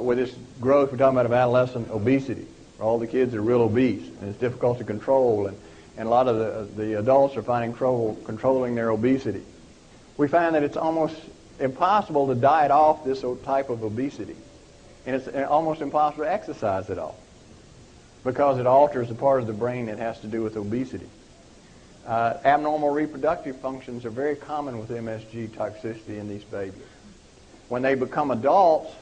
With this growth, we're talking about adolescent obesity. All the kids are real obese, and it's difficult to control, and a lot of the adults are finding trouble controlling their obesity. We find that it's almost impossible to diet off this type of obesity, and it's almost impossible to exercise it off because it alters the part of the brain that has to do with obesity. Abnormal reproductive functions are very common with MSG toxicity in these babies. When they become adults,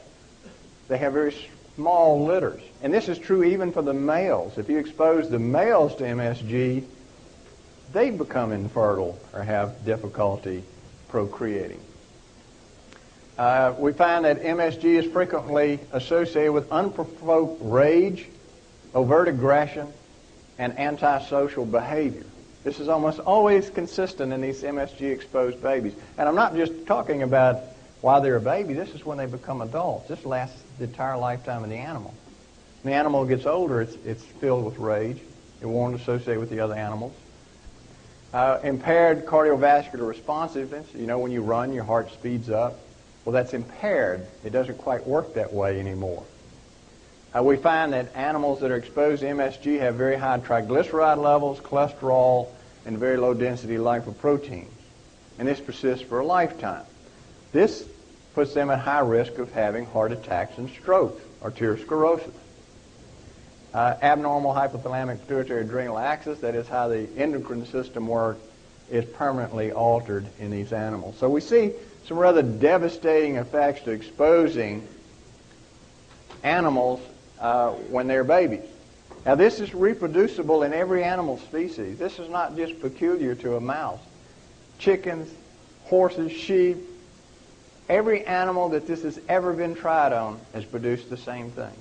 they have very small litters. And this is true even for the males. If you expose the males to MSG, they become infertile or have difficulty procreating. We find that MSG is frequently associated with unprovoked rage, overt aggression, and antisocial behavior. This is almost always consistent in these MSG-exposed babies. And I'm not just talking about while they're a baby. This is when they become adults. This lasts the entire lifetime of the animal. When the animal gets older, it's filled with rage. It won't associate with the other animals. Impaired cardiovascular responsiveness. You know, when you run, your heart speeds up. Well, that's impaired. It doesn't quite work that way anymore. We find that animals that are exposed to MSG have very high triglyceride levels, cholesterol, and very low density lipoproteins. And this persists for a lifetime. This puts them at high risk of having heart attacks and strokes, arteriosclerosis. Abnormal hypothalamic pituitary adrenal axis, that is how the endocrine system works, is permanently altered in these animals. So we see some rather devastating effects to exposing animals when they're babies. Now, this is reproducible in every animal species. This is not just peculiar to a mouse. Chickens, horses, sheep, every animal that this has ever been tried on has produced the same thing.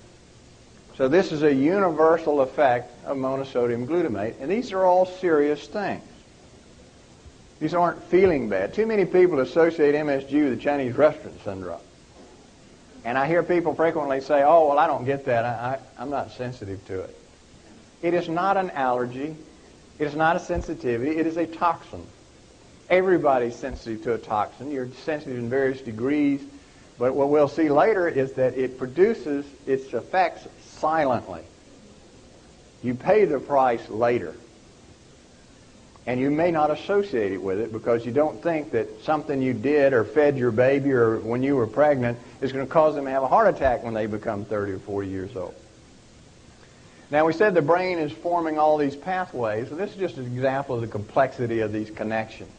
So this is a universal effect of monosodium glutamate, and these are all serious things. These aren't feeling bad. Too many people associate MSG with the Chinese restaurant syndrome. And I hear people frequently say, oh, well, I don't get that. I'm not sensitive to it. It is not an allergy. It is not a sensitivity. It is a toxin. Everybody's sensitive to a toxin. You're sensitive in various degrees. But what we'll see later is that it produces its effects silently. You pay the price later. And you may not associate it with it because you don't think that something you did or fed your baby or when you were pregnant is going to cause them to have a heart attack when they become 30 or 40 years old. Now, we said the brain is forming all these pathways, and this is just an example of the complexity of these connections.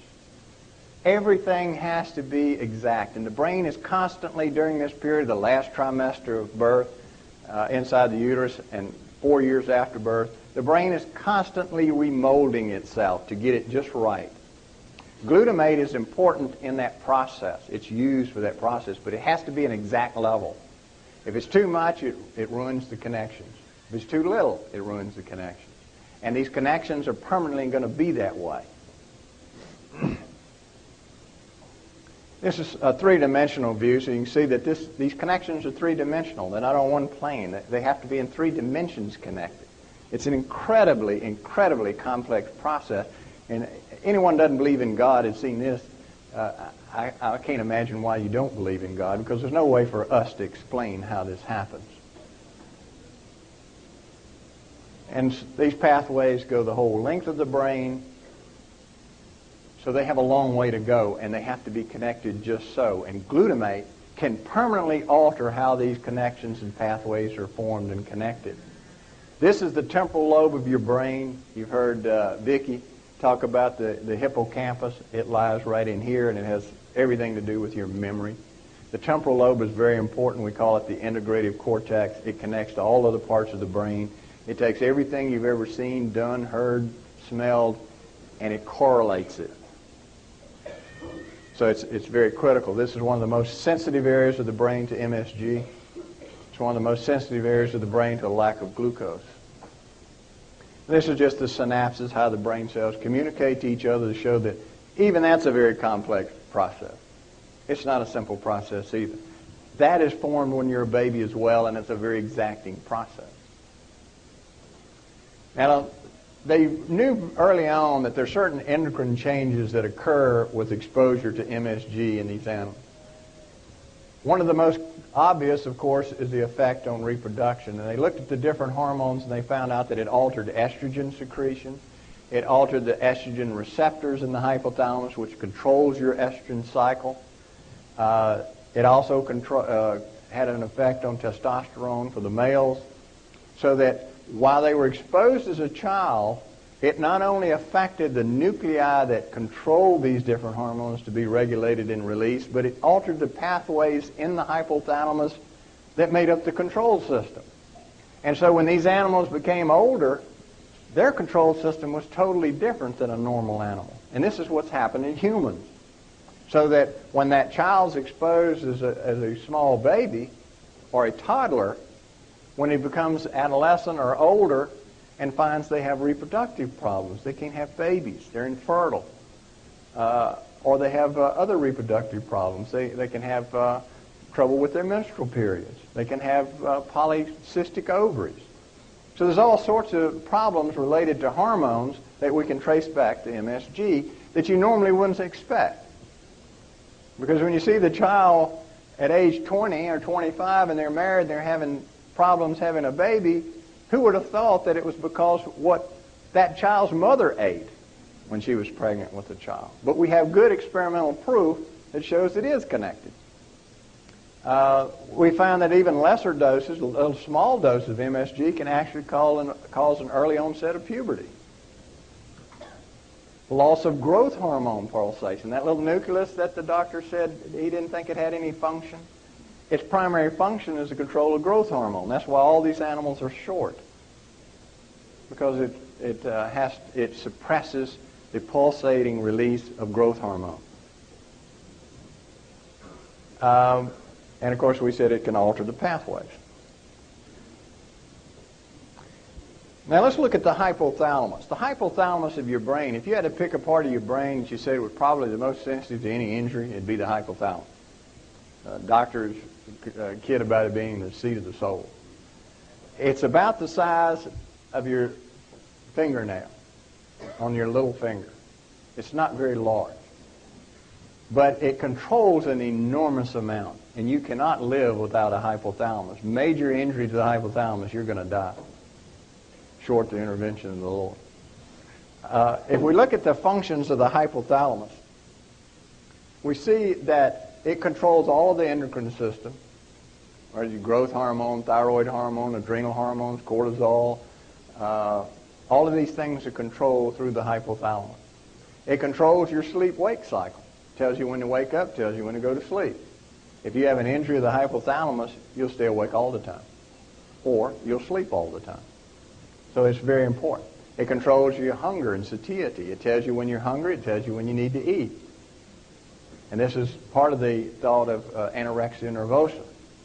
Everything has to be exact, and the brain is constantly, during this period, the last trimester of birth, inside the uterus, and 4 years after birth, the brain is constantly remolding itself to get it just right. Glutamate is important in that process. It's used for that process, but it has to be an exact level. If it's too much, it ruins the connections. If it's too little, it ruins the connections. And these connections are permanently going to be that way. This is a three-dimensional view, so you can see that these connections are three-dimensional. They're not on one plane. They have to be in 3 dimensions connected. It's an incredibly, incredibly complex process. And anyone who doesn't believe in God has seen this. I can't imagine why you don't believe in God, because there's no way for us to explain how this happens. And these pathways go the whole length of the brain, so they have a long way to go, and they have to be connected just so. And glutamate can permanently alter how these connections and pathways are formed and connected. This is the temporal lobe of your brain. You've heard Vicki talk about the hippocampus. It lies right in here, and it has everything to do with your memory. The temporal lobe is very important. We call it the integrative cortex. It connects to all other parts of the brain. It takes everything you've ever seen, done, heard, smelled, and it correlates it. So it's very critical. This is one of the most sensitive areas of the brain to MSG. It's one of the most sensitive areas of the brain to a lack of glucose. This is just the synapses, how the brain cells communicate to each other, to show that even that's a very complex process. It's not a simple process either. That is formed when you're a baby as well, and it's a very exacting process. Now, they knew early on that there are certain endocrine changes that occur with exposure to MSG in these animals. One of the most obvious, of course, is the effect on reproduction. And they looked at the different hormones, and they found out that it altered estrogen secretion. It altered the estrogen receptors in the hypothalamus, which controls your estrogen cycle. It also had an effect on testosterone for the males, so that while they were exposed as a child, it not only affected the nuclei that control these different hormones to be regulated and released, but it altered the pathways in the hypothalamus that made up the control system. And so when these animals became older, their control system was totally different than a normal animal. And this is what's happened in humans. So that when that child's exposed as a small baby or a toddler, when he becomes adolescent or older and finds they have reproductive problems, they can't have babies, they're infertile, or they have other reproductive problems. They can have trouble with their menstrual periods. They can have polycystic ovaries. So there's all sorts of problems related to hormones that we can trace back to MSG that you normally wouldn't expect. Because when you see the child at age 20 or 25 and they're married, they're having problems having a baby, who would have thought that it was because what that child's mother ate when she was pregnant with the child? But we have good experimental proof that shows it is connected. We found that even lesser doses, little small doses of MSG, can actually cause an early onset of puberty. Loss of growth hormone pulsation. That little nucleus that the doctor said he didn't think it had any function. its primary function is the control of growth hormone. That's why all these animals are short, because it suppresses the pulsating release of growth hormone. And of course, we said it can alter the pathways. Now let's look at the hypothalamus. The hypothalamus of your brain, if you had to pick a part of your brain that you said was probably the most sensitive to any injury, it'd be the hypothalamus. Doctors kid about it being the seat of the soul. It's about the size of your fingernail on your little finger. It's not very large. But it controls an enormous amount, and you cannot live without a hypothalamus. Major injury to the hypothalamus, you're going to die, short the intervention of the Lord. If we look at the functions of the hypothalamus, we see that it controls all of the endocrine system, right? Your growth hormone, thyroid hormone, adrenal hormones, cortisol. All of these things are controlled through the hypothalamus. It controls your sleep-wake cycle. Tells you when to wake up, tells you when to go to sleep. If you have an injury of the hypothalamus, you'll stay awake all the time, or you'll sleep all the time. So it's very important. It controls your hunger and satiety. It tells you when you're hungry. It tells you when you need to eat. And this is part of the thought of anorexia nervosa,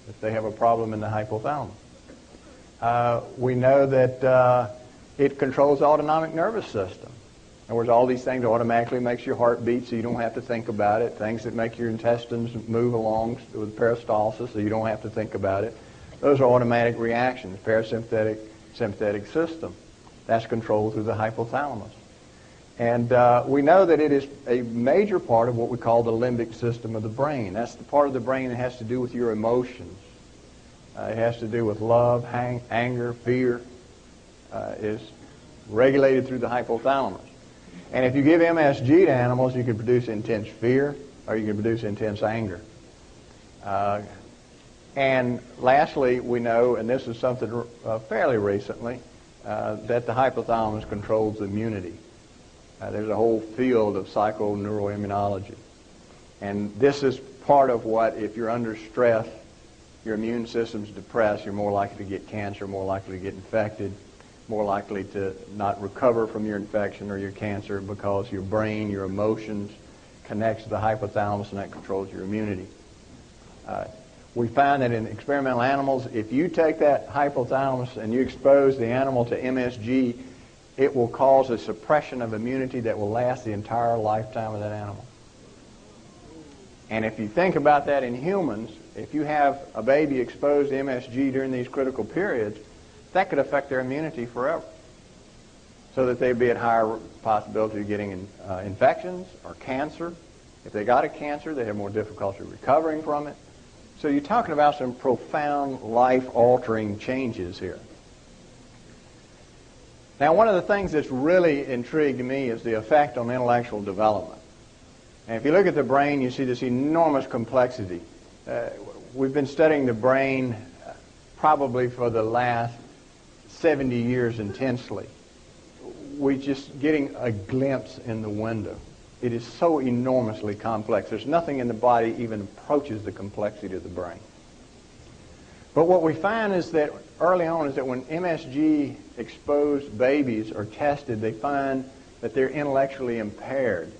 if they have a problem in the hypothalamus. We know that it controls the autonomic nervous system. In other words, all these things automatically makes your heart beat so you don't have to think about it. Things that make your intestines move along with peristalsis so you don't have to think about it. Those are automatic reactions, parasympathetic, sympathetic system. That's controlled through the hypothalamus. And we know that it is a major part of what we call the limbic system of the brain. That's the part of the brain that has to do with your emotions. It has to do with love, anger, fear. Is regulated through the hypothalamus. And if you give MSG to animals, you can produce intense fear or you can produce intense anger. And lastly, we know, and this is something fairly recently, that the hypothalamus controls immunity. There's a whole field of psychoneuroimmunology. And this is part of what, if you're under stress, your immune system's depressed, you're more likely to get cancer, more likely to get infected, more likely to not recover from your infection or your cancer because your brain, your emotions connects to the hypothalamus and that controls your immunity. We find that in experimental animals, if you take that hypothalamus and you expose the animal to MSG, it will cause a suppression of immunity that will last the entire lifetime of that animal. And if you think about that in humans, if you have a baby exposed to MSG during these critical periods, that could affect their immunity forever, so that they'd be at higher possibility of getting infections or cancer. If they got a cancer, they have more difficulty recovering from it. So you're talking about some profound life-altering changes here. Now, one of the things that's really intrigued me is the effect on intellectual development. And if you look at the brain, you see this enormous complexity. We've been studying the brain probably for the last 70 years intensely. We're just getting a glimpse in the window. It is so enormously complex. There's nothing in the body even approaches the complexity of the brain. But what we find is that early on is that when MSG exposed babies are tested, they find that they're intellectually impaired.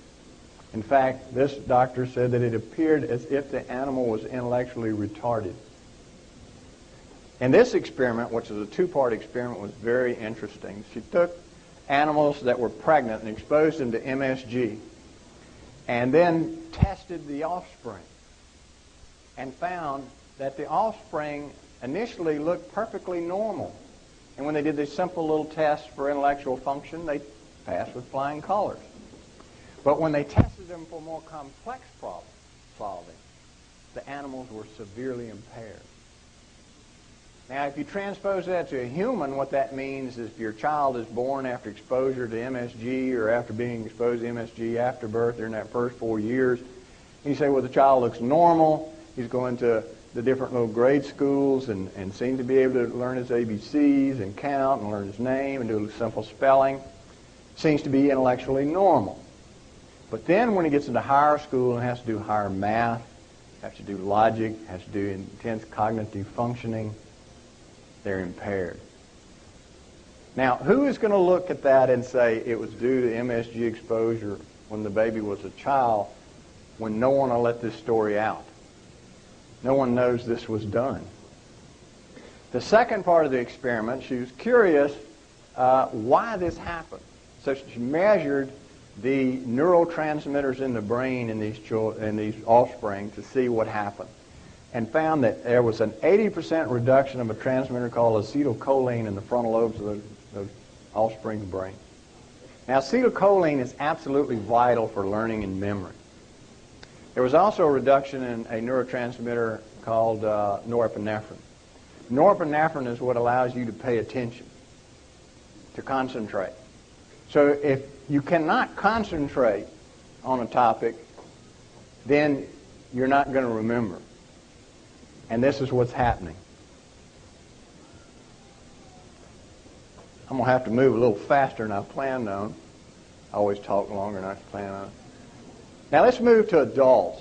In fact, this doctor said that it appeared as if the animal was intellectually retarded. And this experiment, which is a two-part experiment, was very interesting. She took animals that were pregnant and exposed them to MSG and then tested the offspring and found that the offspring initially looked perfectly normal. And when they did this simple little test for intellectual function, they passed with flying colors. But when they tested them for more complex problem solving, the animals were severely impaired. Now, if you transpose that to a human, what that means is if your child is born after exposure to MSG or after being exposed to MSG after birth during that first 4 years, and you say, well, the child looks normal, he's going to the different little grade schools and seems to be able to learn his ABCs and count and learn his name and do simple spelling, seems to be intellectually normal. But then when he gets into higher school and has to do higher math, has to do logic, has to do intense cognitive functioning. They're impaired. Now, who is going to look at that and say it was due to MSG exposure when the baby was a child, when no one will let this story out? No one knows this was done. The second part of the experiment, she was curious why this happened. So she measured the neurotransmitters in the brain in these offspring to see what happened, and found that there was an 80% reduction of a transmitter called acetylcholine in the frontal lobes of those offspring's brain. Now, acetylcholine is absolutely vital for learning and memory. There was also a reduction in a neurotransmitter called norepinephrine. Norepinephrine is what allows you to pay attention, to concentrate. So if you cannot concentrate on a topic, then you're not going to remember. And this is what's happening. I'm going to have to move a little faster than I planned on. I always talk longer than I plan on. Now let's move to adults.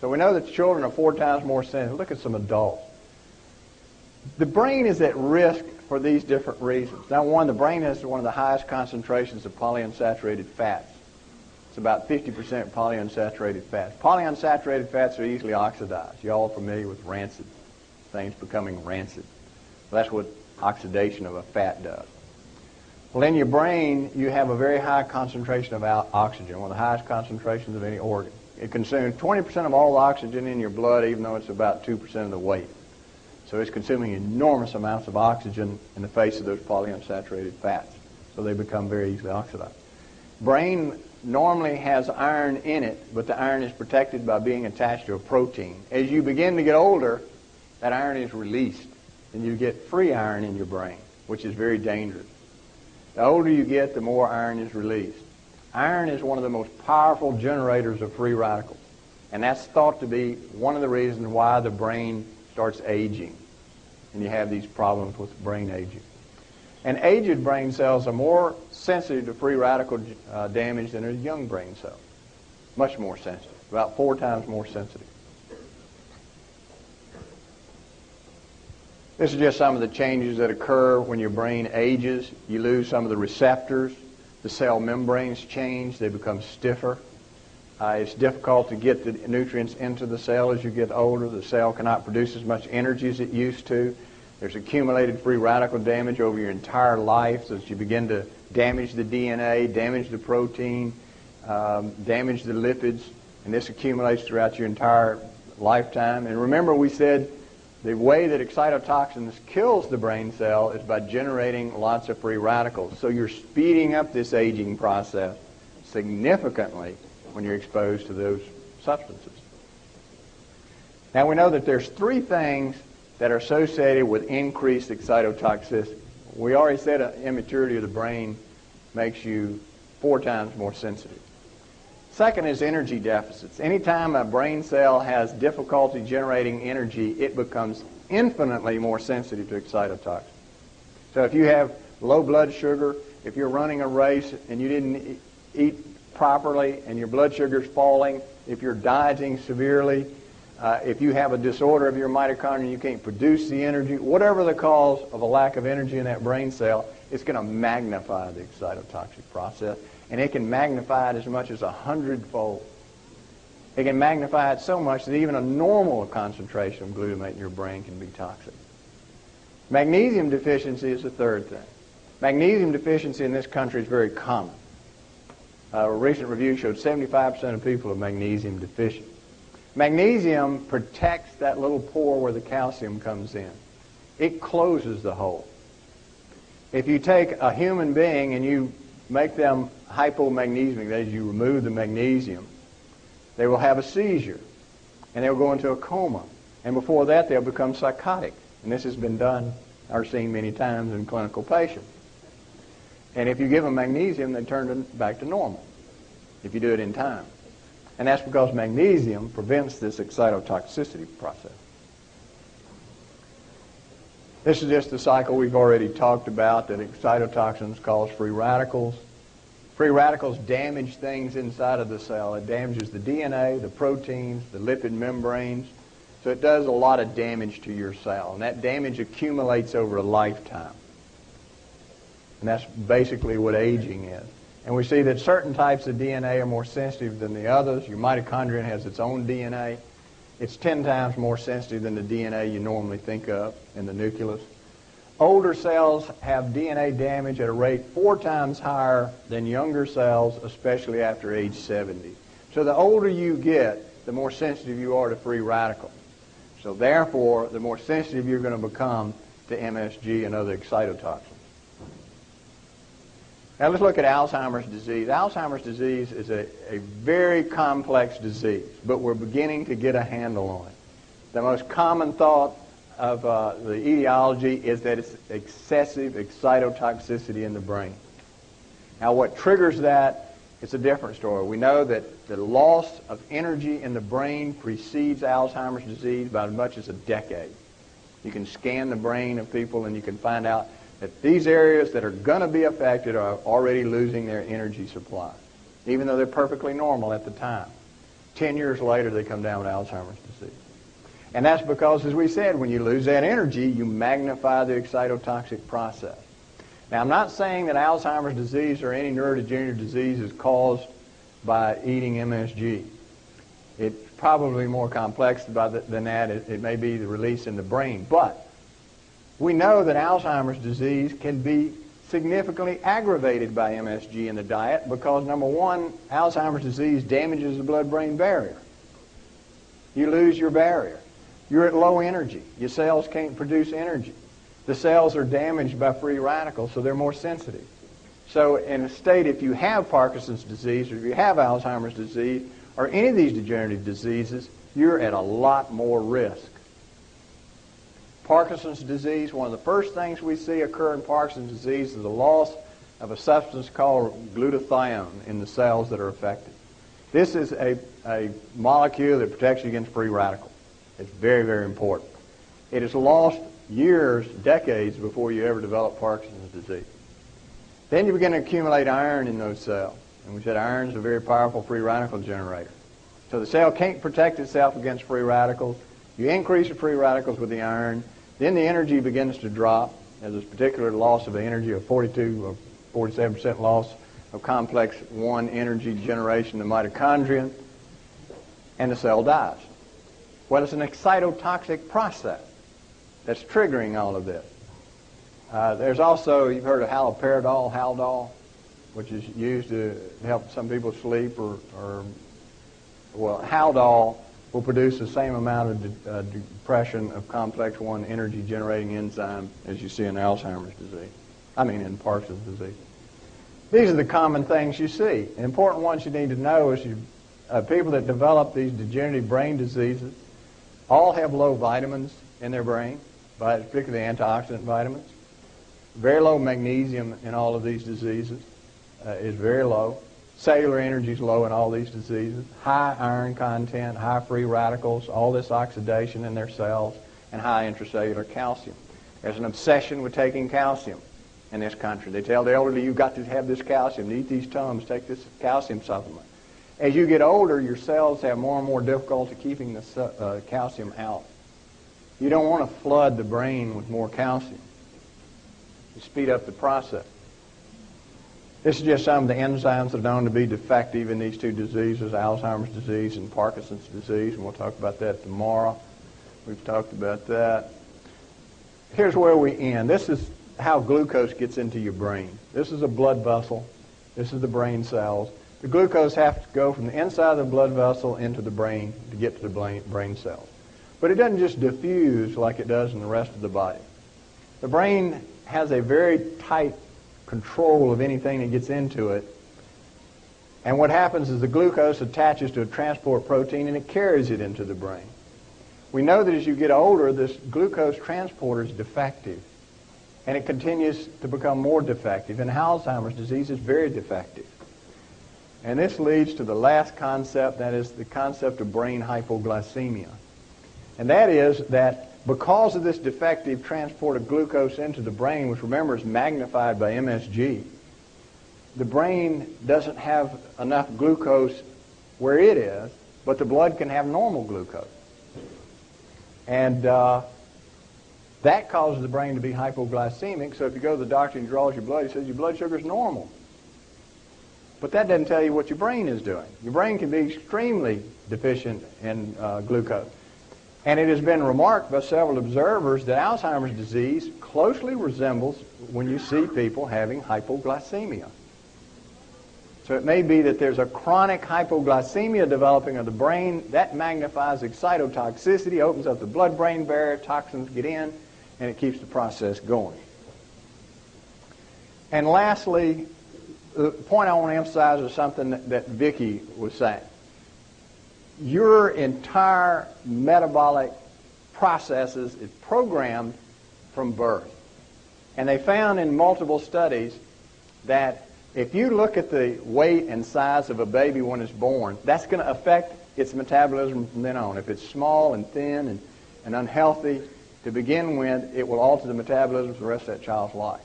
So we know that children are 4 times more sensitive. Look at some adults. The brain is at risk for these different reasons. Now, one, the brain has one of the highest concentrations of polyunsaturated fats. It's about 50% polyunsaturated fats. Polyunsaturated fats are easily oxidized. You're all familiar with rancid, things becoming rancid. Well, that's what oxidation of a fat does. Well, in your brain, you have a very high concentration of oxygen, one of the highest concentrations of any organ. It consumes 20% of all the oxygen in your blood, even though it's about 2% of the weight. So it's consuming enormous amounts of oxygen in the face of those polyunsaturated fats. So they become very easily oxidized. Brain normally has iron in it, but the iron is protected by being attached to a protein. As you begin to get older, that iron is released, and you get free iron in your brain, which is very dangerous. The older you get, the more iron is released. Iron is one of the most powerful generators of free radicals, and that's thought to be one of the reasons why the brain starts aging, and you have these problems with brain aging. And aged brain cells are more sensitive to free radical damage than a young brain cell. Much more sensitive, about 4 times more sensitive. This is just some of the changes that occur when your brain ages. You lose some of the receptors. The cell membranes change. They become stiffer. It's difficult to get the nutrients into the cell as you get older. The cell cannot produce as much energy as it used to. There's accumulated free radical damage over your entire life, so that you begin to damage the DNA, damage the protein, damage the lipids, and this accumulates throughout your entire lifetime. And remember, we said the way that excitotoxins kills the brain cell is by generating lots of free radicals. So you're speeding up this aging process significantly when you're exposed to those substances. Now we know that there's 3 things that are associated with increased excitotoxicity. We already said immaturity of the brain makes you 4 times more sensitive. Second is energy deficits. Anytime a brain cell has difficulty generating energy, it becomes infinitely more sensitive to excitotoxins. So if you have low blood sugar, if you're running a race and you didn't eat properly and your blood sugar's falling, if you're dieting severely, if you have a disorder of your mitochondria, you can't produce the energy, whatever the cause of a lack of energy in that brain cell, it's going to magnify the excitotoxic process, and it can magnify it as much as 100-fold. It can magnify it so much that even a normal concentration of glutamate in your brain can be toxic. Magnesium deficiency is the third thing. Magnesium deficiency in this country is very common. A recent review showed 75% of people are magnesium deficient. Magnesium protects that little pore where the calcium comes in. It closes the hole. If you take a human being and you make them hypomagnesic, that is, you remove the magnesium, they will have a seizure, and they'll go into a coma. And before that, they'll become psychotic. And this has been done or seen many times in clinical patients. And if you give them magnesium, they turn back to normal, if you do it in time. And that's because magnesium prevents this excitotoxicity process. This is just the cycle we've already talked about, that excitotoxins cause free radicals. Free radicals damage things inside of the cell. It damages the DNA, the proteins, the lipid membranes. So it does a lot of damage to your cell. And that damage accumulates over a lifetime. And that's basically what aging is. And we see that certain types of DNA are more sensitive than the others. Your mitochondrion has its own DNA. It's 10 times more sensitive than the DNA you normally think of in the nucleus. Older cells have DNA damage at a rate 4 times higher than younger cells, especially after age 70. So the older you get, the more sensitive you are to free radicals. So therefore, the more sensitive you're going to become to MSG and other excitotoxins. Now let's look at Alzheimer's disease. Alzheimer's disease is a very complex disease, but we're beginning to get a handle on it. The most common thought of the etiology is that it's excessive excitotoxicity in the brain. Now what triggers that, it's a different story. We know that the loss of energy in the brain precedes Alzheimer's disease by as much as a decade. You can scan the brain of people and you can find out that these areas that are going to be affected are already losing their energy supply, even though they're perfectly normal at the time. 10 years later, they come down with Alzheimer's disease. And that's because, as we said, when you lose that energy, you magnify the excitotoxic process. Now, I'm not saying that Alzheimer's disease or any neurodegenerative disease is caused by eating MSG. It's probably more complex than that. It may be the release in the brain. But we know that Alzheimer's disease can be significantly aggravated by MSG in the diet because, number one, Alzheimer's disease damages the blood-brain barrier. You lose your barrier. You're at low energy. Your cells can't produce energy. The cells are damaged by free radicals, so they're more sensitive. So in a state, if you have Parkinson's disease or if you have Alzheimer's disease or any of these degenerative diseases, you're at a lot more risk. Parkinson's disease, one of the first things we see occur in Parkinson's disease is the loss of a substance called glutathione in the cells that are affected. This is a molecule that protects you against free radicals. It's very, very important. It is lost years, decades before you ever develop Parkinson's disease. Then you begin to accumulate iron in those cells. And we said iron is a very powerful free radical generator. So the cell can't protect itself against free radicals. You increase the free radicals with the iron. Then the energy begins to drop. There's this particular loss of energy of 42 or 47% loss of complex 1 energy generation of mitochondrion, and the cell dies. Well, it's an excitotoxic process that's triggering all of this. There's also, you've heard of haloperidol, Haldol, which is used to help some people sleep, or Haldol will produce the same amount of depression of complex 1 energy generating enzyme as you see in Alzheimer's disease. In Parkinson's disease. These are the common things you see. The important ones you need to know is people that develop these degenerative brain diseases all have low vitamins in their brain, particularly antioxidant vitamins. Very low magnesium in all of these diseases is very low. Cellular energy is low in all these diseases. High iron content, high free radicals, all this oxidation in their cells, and high intracellular calcium. There's an obsession with taking calcium in this country. They tell the elderly, you've got to have this calcium, eat these Tums, take this calcium supplement. As you get older, your cells have more and more difficulty keeping the calcium out. You don't want to flood the brain with more calcium. You speed up the process. This is just some of the enzymes that are known to be defective in these two diseases, Alzheimer's disease and Parkinson's disease, and we'll talk about that tomorrow. We've talked about that. Here's where we end. This is how glucose gets into your brain. This is a blood vessel. This is the brain cells. The glucose has to go from the inside of the blood vessel into the brain to get to the brain cells. But it doesn't just diffuse like it does in the rest of the body. The brain has a very tight control of anything that gets into it. And what happens is the glucose attaches to a transport protein and it carries it into the brain. We know that as you get older, this glucose transporter is defective. And it continues to become more defective. And Alzheimer's disease is very defective. And this leads to the last concept, that is the concept of brain hypoglycemia. And that is that because of this defective transport of glucose into the brain, which remember is magnified by MSG, the brain doesn't have enough glucose where it is, but the blood can have normal glucose. And that causes the brain to be hypoglycemic. So if you go to the doctor and he draws your blood, he says your blood sugar is normal. But that doesn't tell you what your brain is doing. Your brain can be extremely deficient in glucose. And it has been remarked by several observers that Alzheimer's disease closely resembles when you see people having hypoglycemia. So it may be that there's a chronic hypoglycemia developing of the brain. That magnifies excitotoxicity, opens up the blood-brain barrier, toxins get in, and it keeps the process going. And lastly, the point I want to emphasize is something that Vicki was saying. Your entire metabolic processes is programmed from birth. And they found in multiple studies that if you look at the weight and size of a baby when it's born, that's going to affect its metabolism from then on. If it's small and thin and unhealthy to begin with, it will alter the metabolism for the rest of that child's life.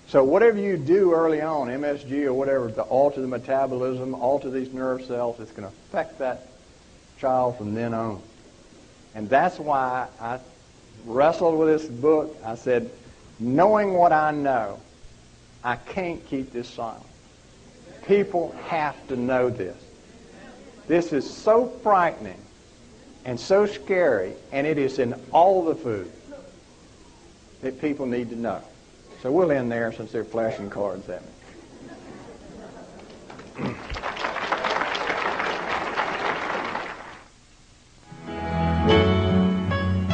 So whatever you do early on, MSG or whatever, to alter the metabolism, alter these nerve cells, it's going to affect that child from then on. And that's why I wrestled with this book. I said, knowing what I know, I can't keep this silent. People have to know this. This is so frightening and so scary, and it is in all the food that people need to know. So we'll end there since they're flashing cards at me.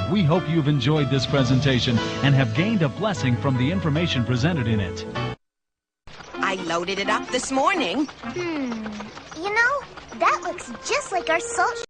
We hope you've enjoyed this presentation and have gained a blessing from the information presented in it. I loaded it up this morning. You know, that looks just like our salt